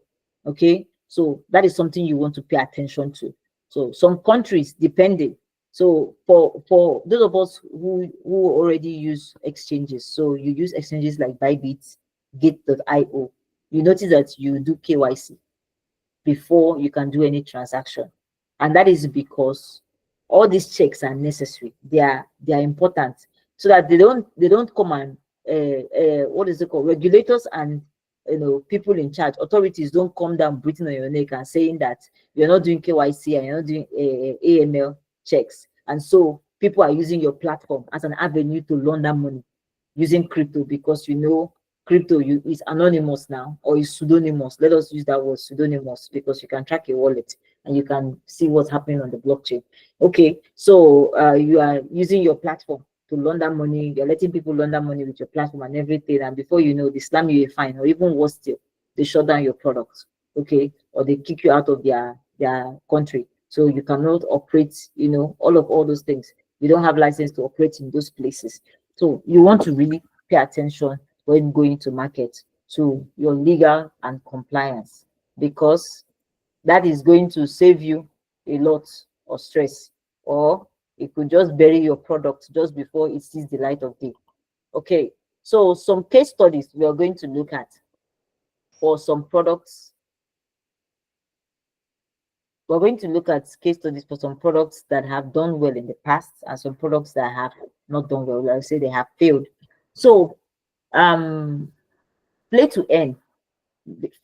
Okay, so that is something you want to pay attention to. So some countries, depending. So for those of us who already use exchanges, so you use exchanges like Bybit, Gate.io, you notice that you do KYC before you can do any transaction, and that is because all these checks are necessary. They are important, so that they don't come and what is it called? Regulators and people in charge, authorities, don't come down breathing on your neck and saying that you're not doing KYC and you're not doing AML checks, and so people are using your platform as an avenue to launder money using crypto, because crypto is anonymous now, or is pseudonymous. Let us use that word, pseudonymous, because you can track your wallet and you can see what's happening on the blockchain. Okay, so you are using your platform to launder money. You're letting people launder money with your platform and everything, and before you know, they slam you a fine, or even worse still, they shut down your product, okay, or they kick you out of their country, so you cannot operate. All those things. You don't have license to operate in those places. So you want to really pay attention when going to market to your legal and compliance, because that is going to save you a lot of stress, or it could just bury your product just before it sees the light of day. Okay, so some case studies we are going to look at for some products. We're going to look at case studies for some products that have done well in the past, and some products that have not done well. I'll say they have failed. So play to earn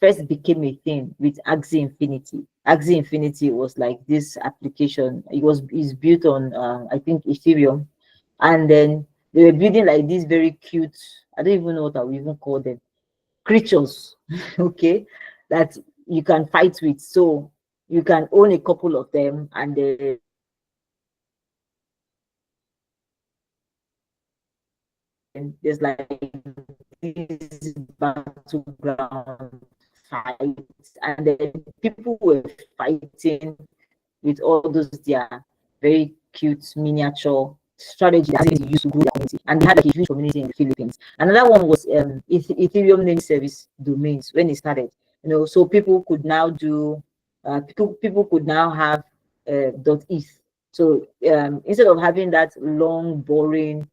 first became a thing with Axie Infinity. Axie Infinity was like this application. It's built on I think Ethereum, and then they were building like these very cute, I don't even know what I would even call them, creatures. Okay, that you can fight with. So you can own a couple of them, and there's like this battleground fights, and then people were fighting with all those their very cute miniature strategy that they use to grow their community. And they had like a huge community in the Philippines. Another one was Ethereum name service domains when it started. So people could now do people could now have .eth. So instead of having that long, boring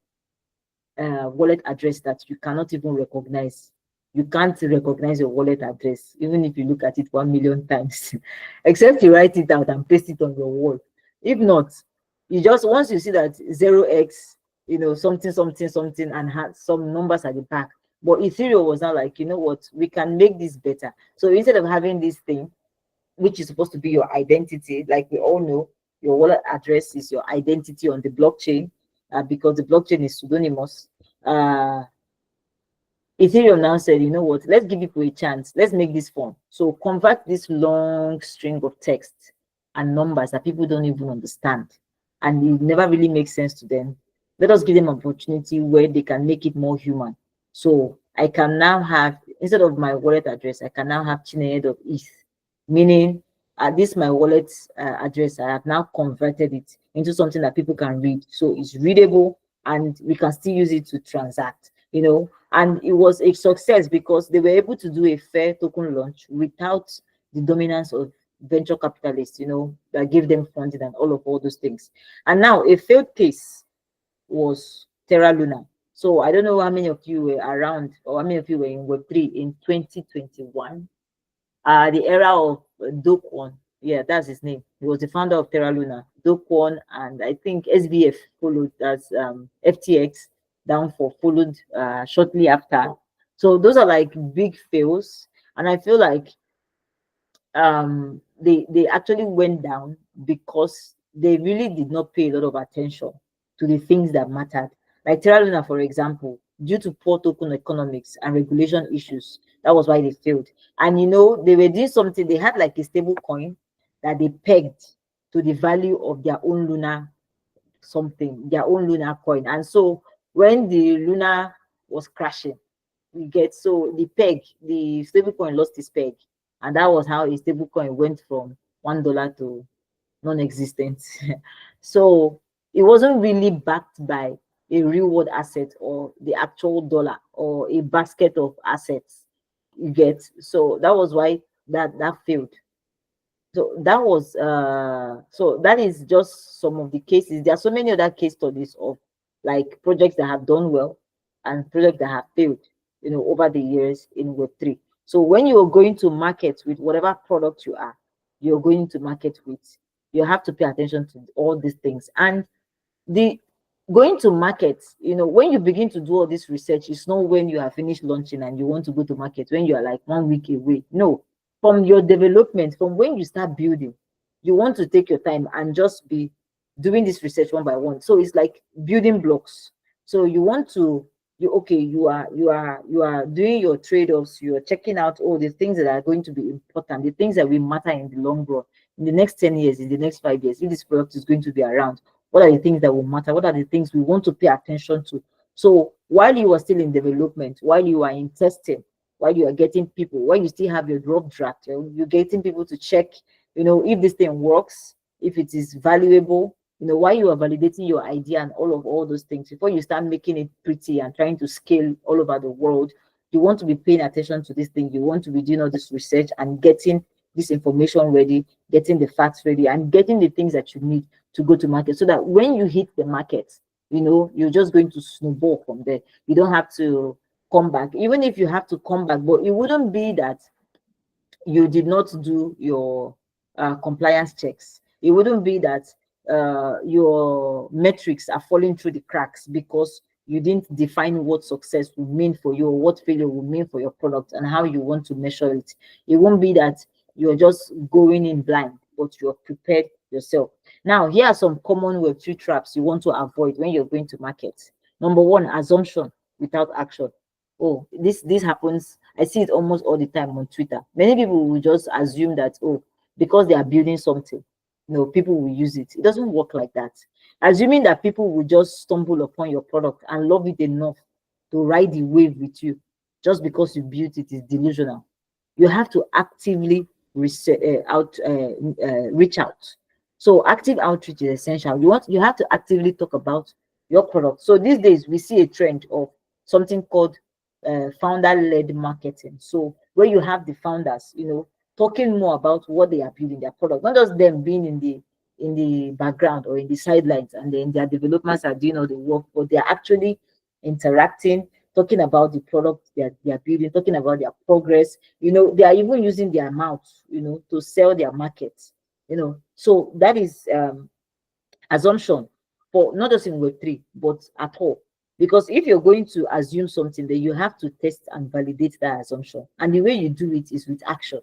wallet address that you cannot even recognize. You can't recognize your wallet address, even if you look at it 1 million times, except you write it out and paste it on your wall. If not, you just, once you see that 0x, something, something, something, and had some numbers at the back. But Ethereum was now like, you know what, we can make this better. So instead of having this thing, which is supposed to be your identity, like we all know, your wallet address is your identity on the blockchain, because the blockchain is pseudonymous. Ethereum now said, you know what, let's give people a chance. Let's make this fun. So convert this long string of text and numbers that people don't even understand, and it never really makes sense to them. Let us give them an opportunity where they can make it more human. So I can now have, instead of my wallet address, I can now have Chineye.eth, meaning this my wallet address. I have now converted it into something that people can read. So it's readable and we can still use it to transact, and it was a success because they were able to do a fair token launch without the dominance of venture capitalists, that gave them funding and all those things. And now a failed case was Terra Luna. So I don't know how many of you were around or how many of you were in Web3 in 2021. The era of Do Kwon. Yeah, that's his name. He was the founder of Terra Luna. Do Kwon, and I think SBF followed, as FTX down for followed shortly after. So those are like big fails, and I feel like they actually went down because they really did not pay a lot of attention to the things that mattered. Like Terra Luna, for example, due to poor token economics and regulation issues, that was why they failed. And they were doing something. They had like a stable coin that they pegged to the value of their own Luna something, their own Luna coin. And so when the Luna was crashing, the stable coin lost its peg. And that was how a stable coin went from $1 to non-existent. So it wasn't really backed by a real world asset or the actual dollar or a basket of assets, you get. So that was why that failed. So that was so that is just some of the cases. There are so many other case studies of like projects that have done well and projects that have failed, over the years in Web3. So when you are going to market with whatever product you're going to market with, you have to pay attention to all these things. And the going to market, when you begin to do all this research, it's not when you have finished launching and you want to go to market, when you are like 1 week away. No, from your development, from when you start building, you want to take your time and just be doing this research one by one. So it's like building blocks. So you want to, you are doing your trade-offs, you are checking out all the things that are going to be important, the things that will matter in the long run, in the next 10 years, in the next 5 years, if this product is going to be around. What are the things that will matter? What are the things we want to pay attention to? So while you are still in development, while you are in testing, while you are getting people, while you still have your drop draft, you're getting people to check, if this thing works, if it is valuable, while you are validating your idea and all those things, before you start making it pretty and trying to scale all over the world, you want to be paying attention to this thing. You want to be doing all this research and getting this information ready, getting the facts ready, and getting the things that you need to go to market, so that when you hit the market, you're just going to snowball from there. You don't have to come back, even if you have to come back, but it wouldn't be that you did not do your compliance checks. It wouldn't be that your metrics are falling through the cracks because you didn't define what success would mean for you, or what failure would mean for your product, and how you want to measure it. It won't be that you're just going in blind, but you're prepared yourself. Now, here are some common Web3 traps you want to avoid when you're going to market. Number one, assumption without action. Oh, this happens I see it almost all the time on Twitter. Many people will just assume that, oh, because they are building something, people will use it. It doesn't work like that. Assuming that people will just stumble upon your product and love it enough to ride the wave with you just because you built it is delusional. You have to actively reach out. So active outreach is essential. You have to actively talk about your product. So these days we see a trend of something called founder-led marketing. So where you have the founders, talking more about what they are building, their product, not just them being in the background or in the sidelines, and then their developers are doing all the work, but they're actually interacting, talking about the product they are building, talking about their progress. They are even using their mouths, to sell their markets. So that is assumption for not just in Web3, but at all. Because if you're going to assume something, then you have to test and validate that assumption. And the way you do it is with action.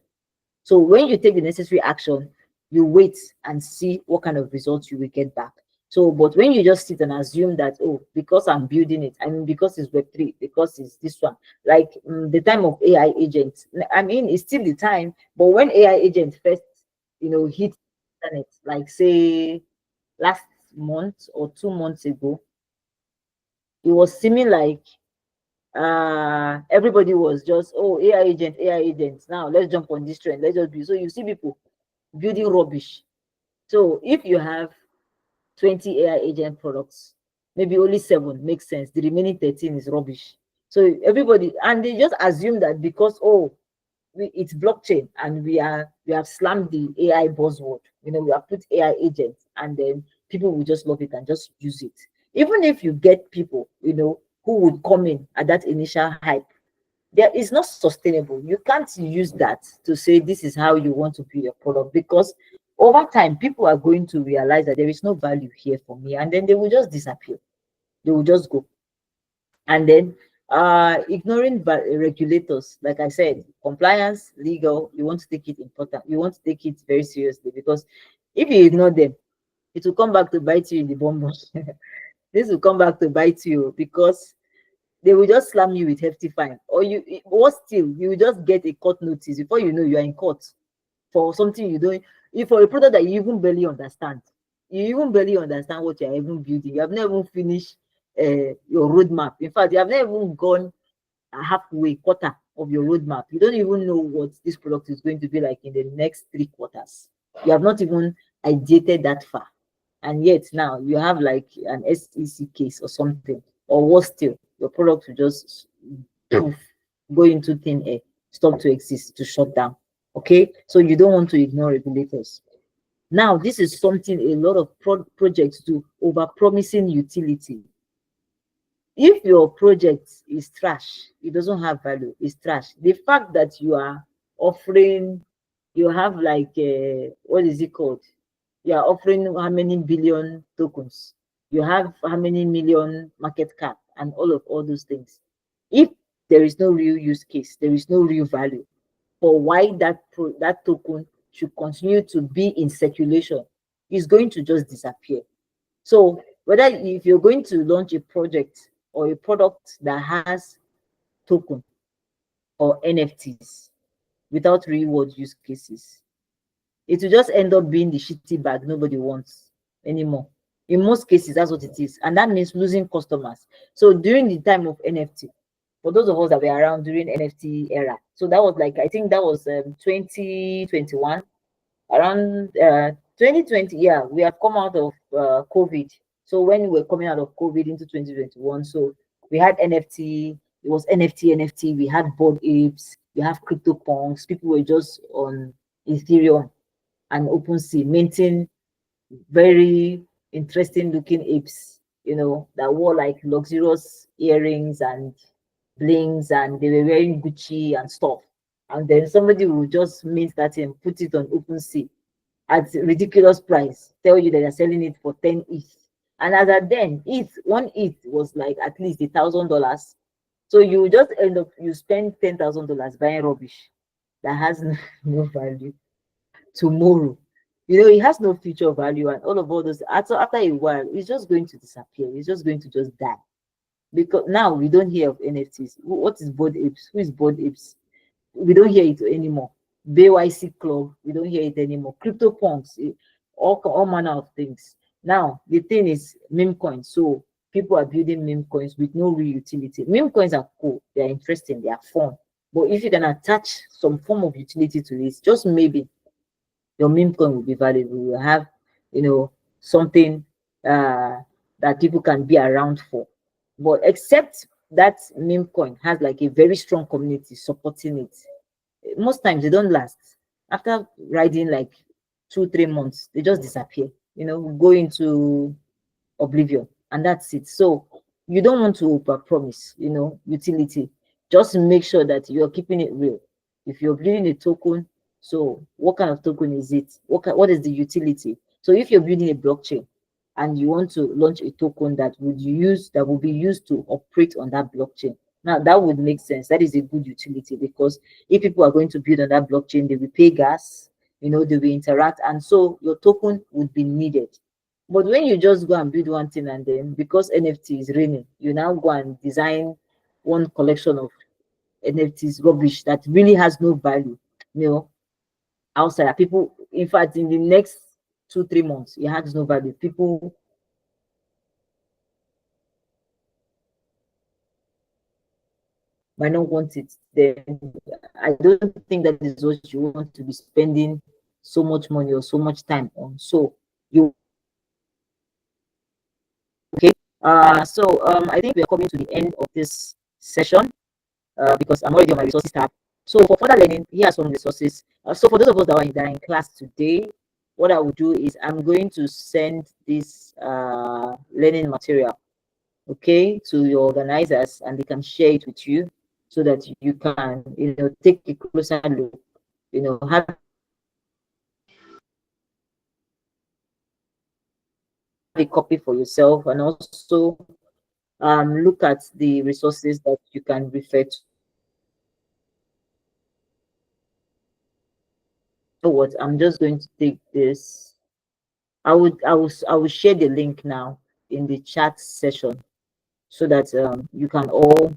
So when you take the necessary action, you wait and see what kind of results you will get back. So, but when you just sit and assume that, oh, because I'm building it, I mean, because it's Web3, because it's this one, like the time of AI agents, I mean, it's still the time, but when AI agents first, hit internet, like say last month or 2 months ago, it was seeming like everybody was just, oh, AI agents, now let's jump on this trend, let's just be. So you see people building rubbish. So if you have 20 AI agent products, maybe only 7 makes sense, the remaining 13 is rubbish. So everybody, and they just assume that because, oh, it's blockchain and we have slammed the AI buzzword, we have put AI agents, and then people will just love it and just use it. Even if you get people, who would come in at that initial hype, there is not sustainable. You can't use that to say this is how you want to build your product, because over time people are going to realize that there is no value here for me, and then they will just disappear. They will just go. And then ignoring regulators, like I said, compliance, legal, you want to take it important, you want to take it very seriously, because if you ignore them, it will come back to bite you in the bum. This will come back to bite you, because they will just slam you with hefty fine, or what still, you will just get a court notice before you know you are in court for something you don't, if for a product that you even barely understand. You even barely understand what you're even building. You have never even finished your roadmap. In fact, you have never even gone halfway, quarter of your roadmap. You don't even know what this product is going to be like in the next 3 quarters. You have not even ideated that far. And yet now you have like an SEC case or something, or worse still, your product will just poof, go into thin air, stop to exist, to shut down. Okay, so you don't want to ignore regulators. Now, this is something a lot of projects do, over promising utility. If your project is trash, it doesn't have value, it's trash. The fact that you are offering, you have like what is it called, you are offering how many billion tokens, you have how many million market cap, and all those things, if there is no real use case, there is no real value for why that token should continue to be in circulation, is going to just disappear. So whether if you're going to launch a project or a product that has token or NFTs without real world use cases, it will just end up being the shitty bag nobody wants anymore. In most cases, that's what it is. And that means losing customers. So during the time of NFT, for those of us that were around during NFT era, so that was like, I think that was 2021, around 2020. Yeah, we have come out of COVID. So when we were coming out of COVID into 2021, so we had NFT, it was NFT, we had board apes, we have crypto punks, people were just on Ethereum and OpenSea minting very interesting looking apes, that wore like luxurious earrings and blings, and they were wearing Gucci and stuff. And then somebody will just mint that and put it on OpenSea at ridiculous price, tell you that they're selling it for 10 ETH. And as at then, one ETH was like at least $1,000. So you just end up, you spend $10,000 buying rubbish that has no value tomorrow. It has no future value, and all those, after a while, it's just going to disappear. It's just going to just die. Because now we don't hear of NFTs. What is board apes? Who is board apes? we don't hear it anymore. BYC Club, we don't hear it anymore. CryptoPunks, all manner of things. Now, the thing is meme coins. So people are building meme coins with no real utility. Meme coins are cool, they're interesting, they are fun. But if you can attach some form of utility to this, just maybe your meme coin will be valuable. You will have, something that people can be around for. But except that meme coin has like a very strong community supporting it, most times they don't last. After riding like 2 3 months, they just disappear, go into oblivion, and that's it. So you don't want to over promise, utility. Just make sure that you're keeping it real. If you're building a token, so what kind of token is it? What is the utility? So if you're building a blockchain and you want to launch a token that will be used to operate on that blockchain, now that would make sense. That is a good utility, because if people are going to build on that blockchain, they will pay gas, they will interact, and so your token would be needed. But when you just go and build one thing, and then because NFT is raining, you now go and design one collection of NFTs rubbish that really has no value, outside. People, in fact, in the next 2 3 months, it has no value. People might not want it. Then I don't think that is what you want to be spending so much money or so much time on. So you okay. I think we are coming to the end of this session, because I'm already on my resources tab. So for further learning, here are some resources. So for those of us that are in class today, what I will do is I'm going to send this learning material, okay, to your organizers, and they can share it with you so that you can, take a closer look, have a copy for yourself, and also look at the resources that you can refer to. So what, I'm just going to take this. I will share the link now in the chat session, so that you can all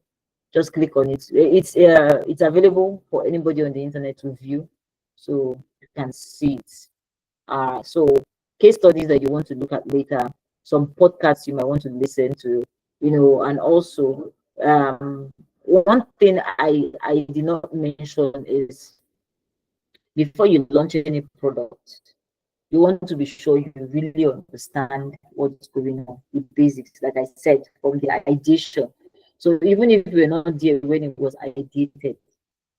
just click on it. It's available for anybody on the internet to view, so you can see it. So case studies that you want to look at later, some podcasts you might want to listen to, and also one thing I did not mention is, before you launch any product, you want to be sure you really understand what's going on with basics, like I said, from the ideation. So even if you're not there when it was ideated,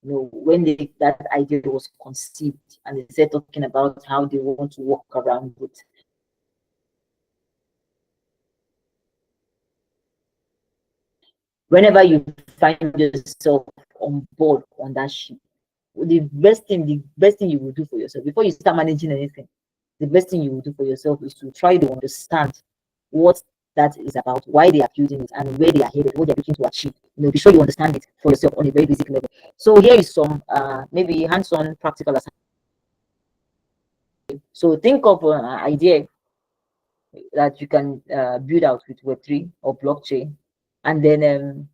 when that idea was conceived, and they started talking about how they want to work around it, whenever you find yourself on board on that ship, the best thing you will do for yourself before you start managing anything, the best thing you will do for yourself is to try to understand what that is about, why they are building it, and where they are headed, what they're looking to achieve. Be sure you understand it for yourself on a very basic level. So here is some maybe hands-on practical assignment. So think of an idea that you can build out with Web3 or blockchain, and then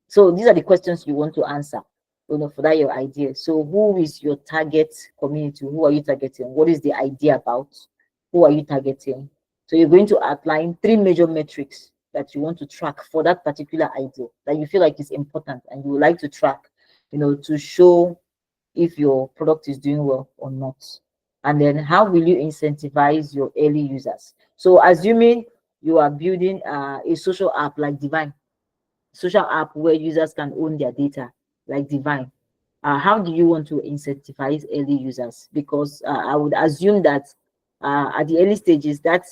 so these are the questions you want to answer, for that your idea. So who is your target community? Who are you targeting? What is the idea about? Who are you targeting? So you're going to outline 3 major metrics that you want to track for that particular idea that you feel like is important, and you would like to track, to show if your product is doing well or not. And then how will you incentivize your early users? So assuming you are building a social app like Divine, social app where users can own their data like Divine, how do you want to incentivize early users? Because I would assume that at the early stages, that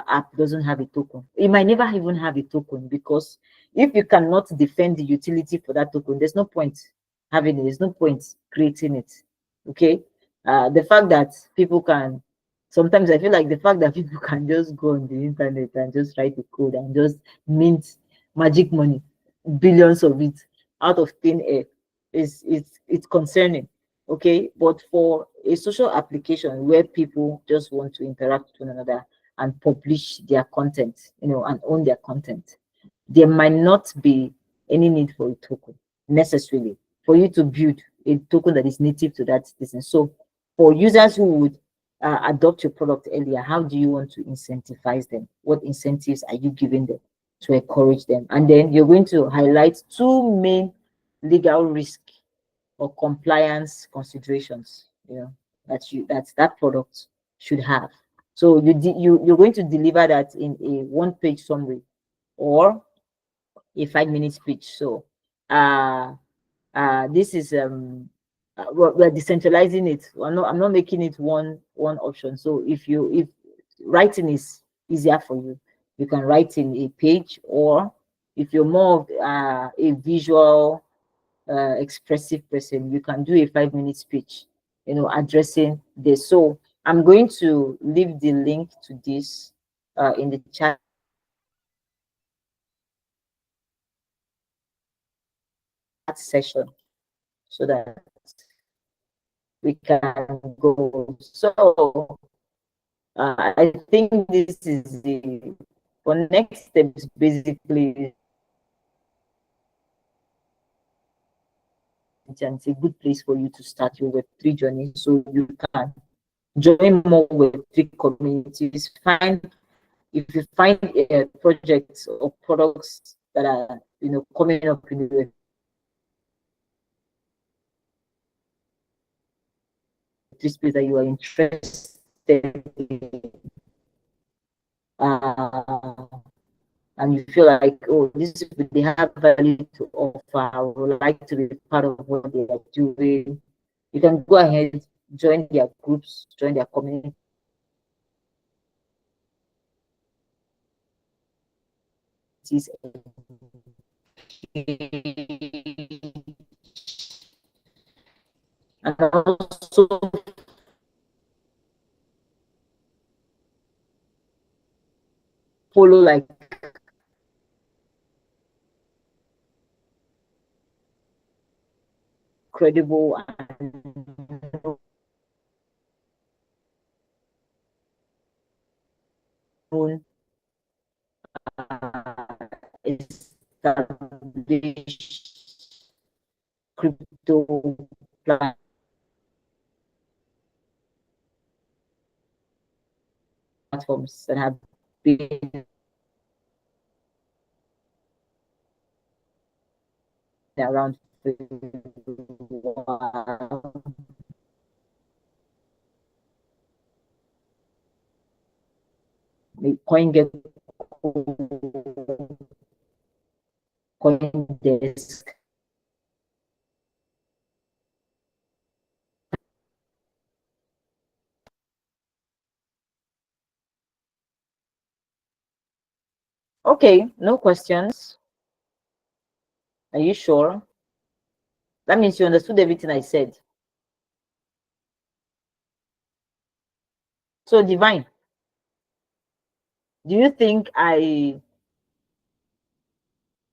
app doesn't have a token. It might never even have a token, because if you cannot defend the utility for that token, there's no point having it. There's no point creating it. Okay. The fact that people can, sometimes I feel like the fact that people can just go on the internet and just write a code and just mint magic money, billions of it out of thin air, it's concerning. Okay. But for a social application where people just want to interact with one another and publish their content, and own their content, there might not be any need for a token necessarily. for you to build a token that is native to that business. So for users who would adopt your product earlier, how do you want to incentivize them? What incentives are you giving them to encourage them? And then you're going to highlight two main legal risk or compliance considerations, that product should have. So you're going to deliver that in a one-page summary or a 5-minute speech. So this is we're decentralizing it. I'm not making it one option. So if writing is easier for you, you can write in a page, or if you're more of a visual expressive person, you can do a 5-minute speech, addressing this. So I'm going to leave the link to this in the chat session so that we can go. So I think this is the for next steps. Basically, it's a good place for you to start your Web3 journey, so you can join more Web3 communities. If you find projects or products that are coming up in the Web3 space that you are interested in, and you feel like, oh, this they have value to offer, I would like to be part of what they are doing, you can go ahead, join their groups, join their communities, and also follow like credible and known established crypto platforms that have been around for a while. CoinGecko, CoinDesk. Okay, no questions. Are you sure? That means you understood everything I said. So, Divine, do you think I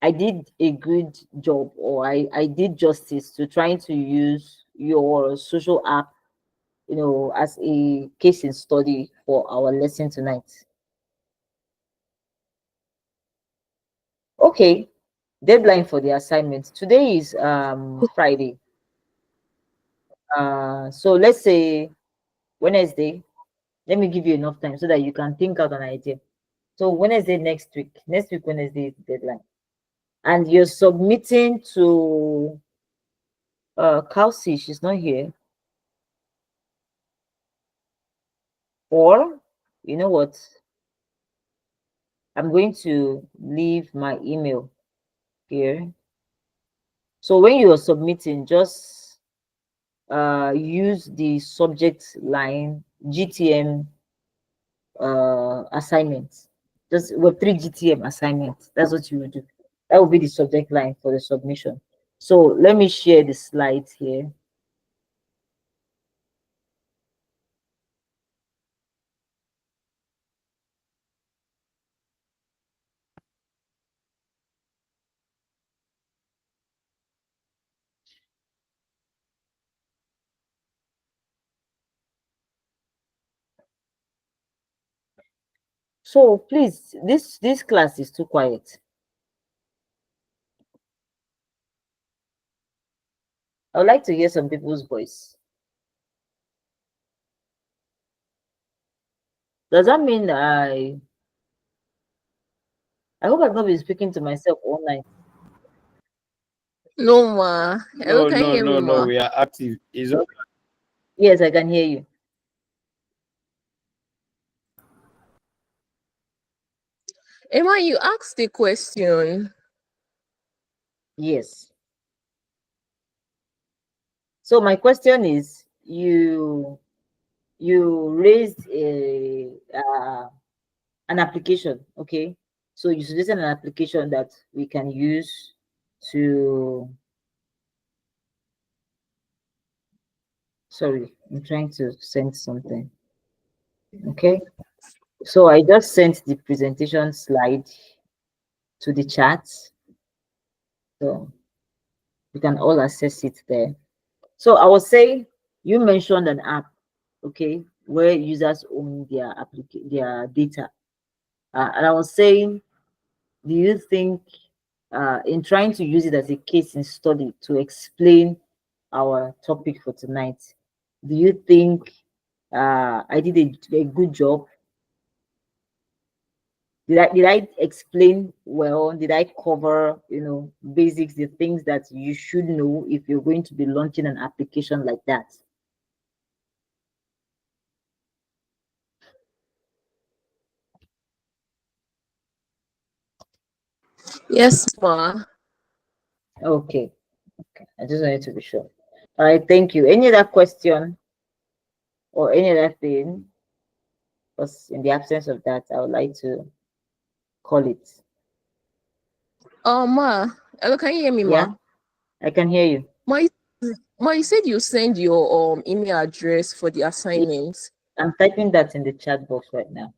did a good job, or I did justice to trying to use your social app, as a case in study for our lesson tonight? Okay, deadline for the assignment. Today is Friday. So let's say Wednesday. Let me give you enough time so that you can think out an idea. So Wednesday next week. Next week Wednesday is the deadline. And you're submitting to Kelsey, she's not here. Or you know what? I'm going to leave my email here. So when you are submitting, just use the subject line GTM assignment. Just Web3 GTM assignment. That's what you will do. That will be the subject line for the submission. So let me share the slides here. So please, this class is too quiet. I would like to hear some people's voice. Does that mean I hope I've not been speaking to myself all night? No, ma. Hello, No, can you no, hear me, no, no. ma? We are active. Is that Yes, I can hear you. Emma, you asked the question. Yes. So my question is, you raised an application, okay? So you suggested an application that we can use to. Sorry, I'm trying to send something. Okay. So I just sent the presentation slide to the chat. So you can all access it there. So I was saying, you mentioned an app, okay, where users own their data. And I was saying, do you think in trying to use it as a case in study to explain our topic for tonight, do you think I did a good job? Did I explain well? Did I cover, basics, the things that you should know if you're going to be launching an application like that? Yes, ma. Okay. Okay. I just wanted to be sure. All right, thank you. Any other question or any other thing? Because in the absence of that, I would like to call it. Ma. Hello, can you hear me, Yeah, ma? I can hear you. Ma, you said you send your email address for the Yeah, assignments. I'm typing that in the chat box right now.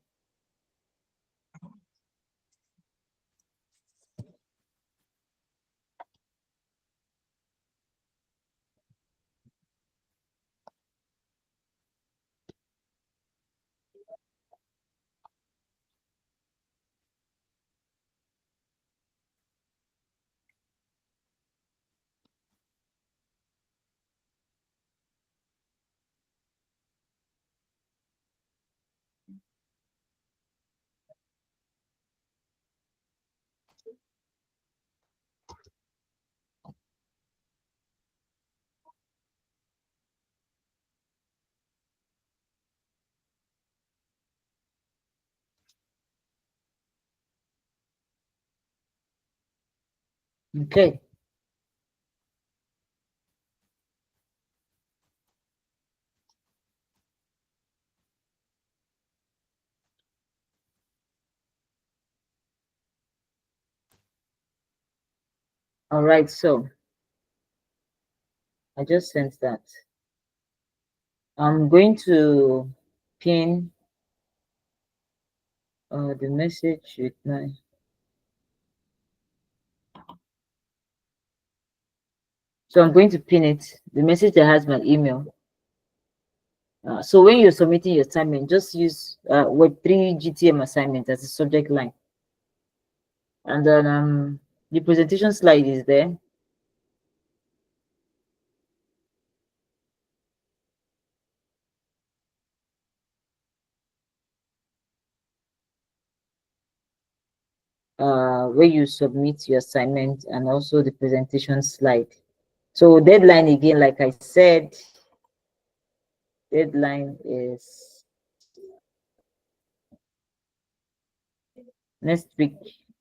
Okay. All right. So I just sent that. I'm going to pin the message with my. So I'm going to pin it, the message that has my email. So when you're submitting your assignment, just use Web3 GTM assignment as a subject line. And then the presentation slide is there. Where you submit your assignment and also the presentation slide. So deadline again, like I said, deadline is next week,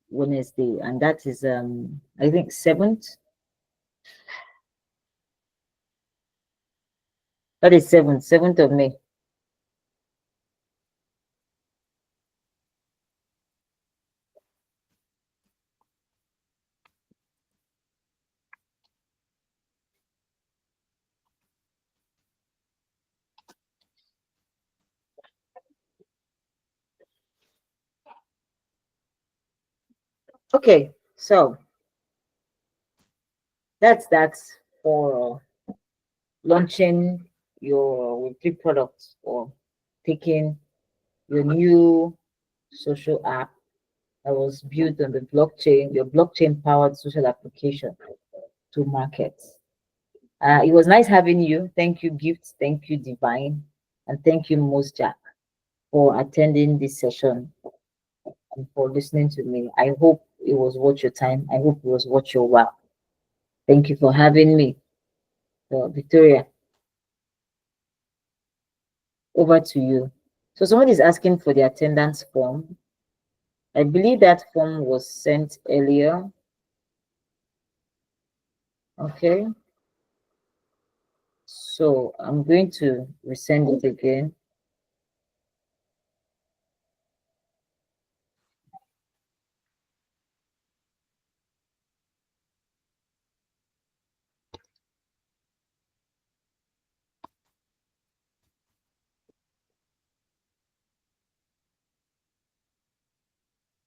Wednesday, and that is I think 7th. That is 7th of May. Okay, so that's for launching your Web3 product or taking your new social app that was built on the blockchain, your blockchain powered social application to market. It was nice having you. Thank you, Gift. Thank you, Divine. And thank you, Most Jack, for attending this session and for listening to me. I hope it was worth your time. I hope it was worth your while. Thank you for having me. So, Victoria, over to you. So somebody is asking for the attendance form. I believe that form was sent earlier. Okay. So I'm going to resend it again.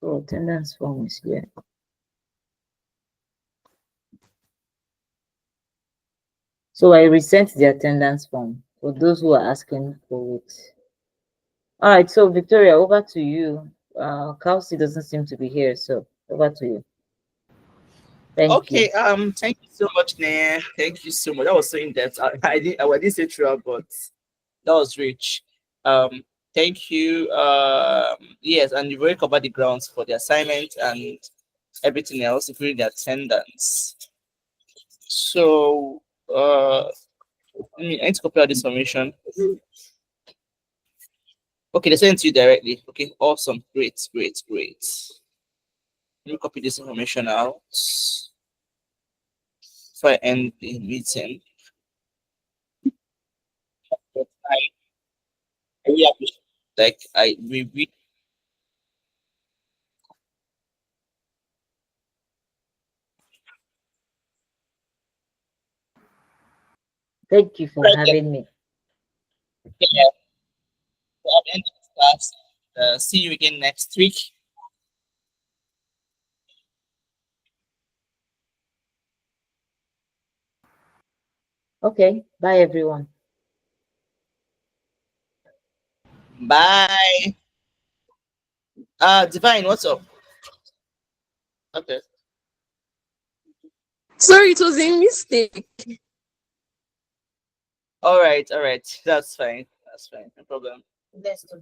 So attendance form is here. So I resent the attendance form for those who are asking for it. All right, so Victoria, over to you. Kelsey doesn't seem to be here, so over to you. Thank you. Okay, thank you so much, Nair. Thank you so much. That was so in depth. I didn't say throughout, but that was rich. Thank you. Yes, and you've already covered the grounds for the assignment and everything else, including the attendance. So, I need to copy out this information. Okay, they sent it to you directly. Okay, awesome, great, great, great. Let me copy this information out before I end the meeting. But I really appreciate, like, we Thank you for having me. yeah, at the end of this class. See you again next week. Okay, bye everyone. Bye. Divine, what's up? Okay. Sorry, it was a mistake. All right, all right. That's fine. That's fine. No problem. Let's do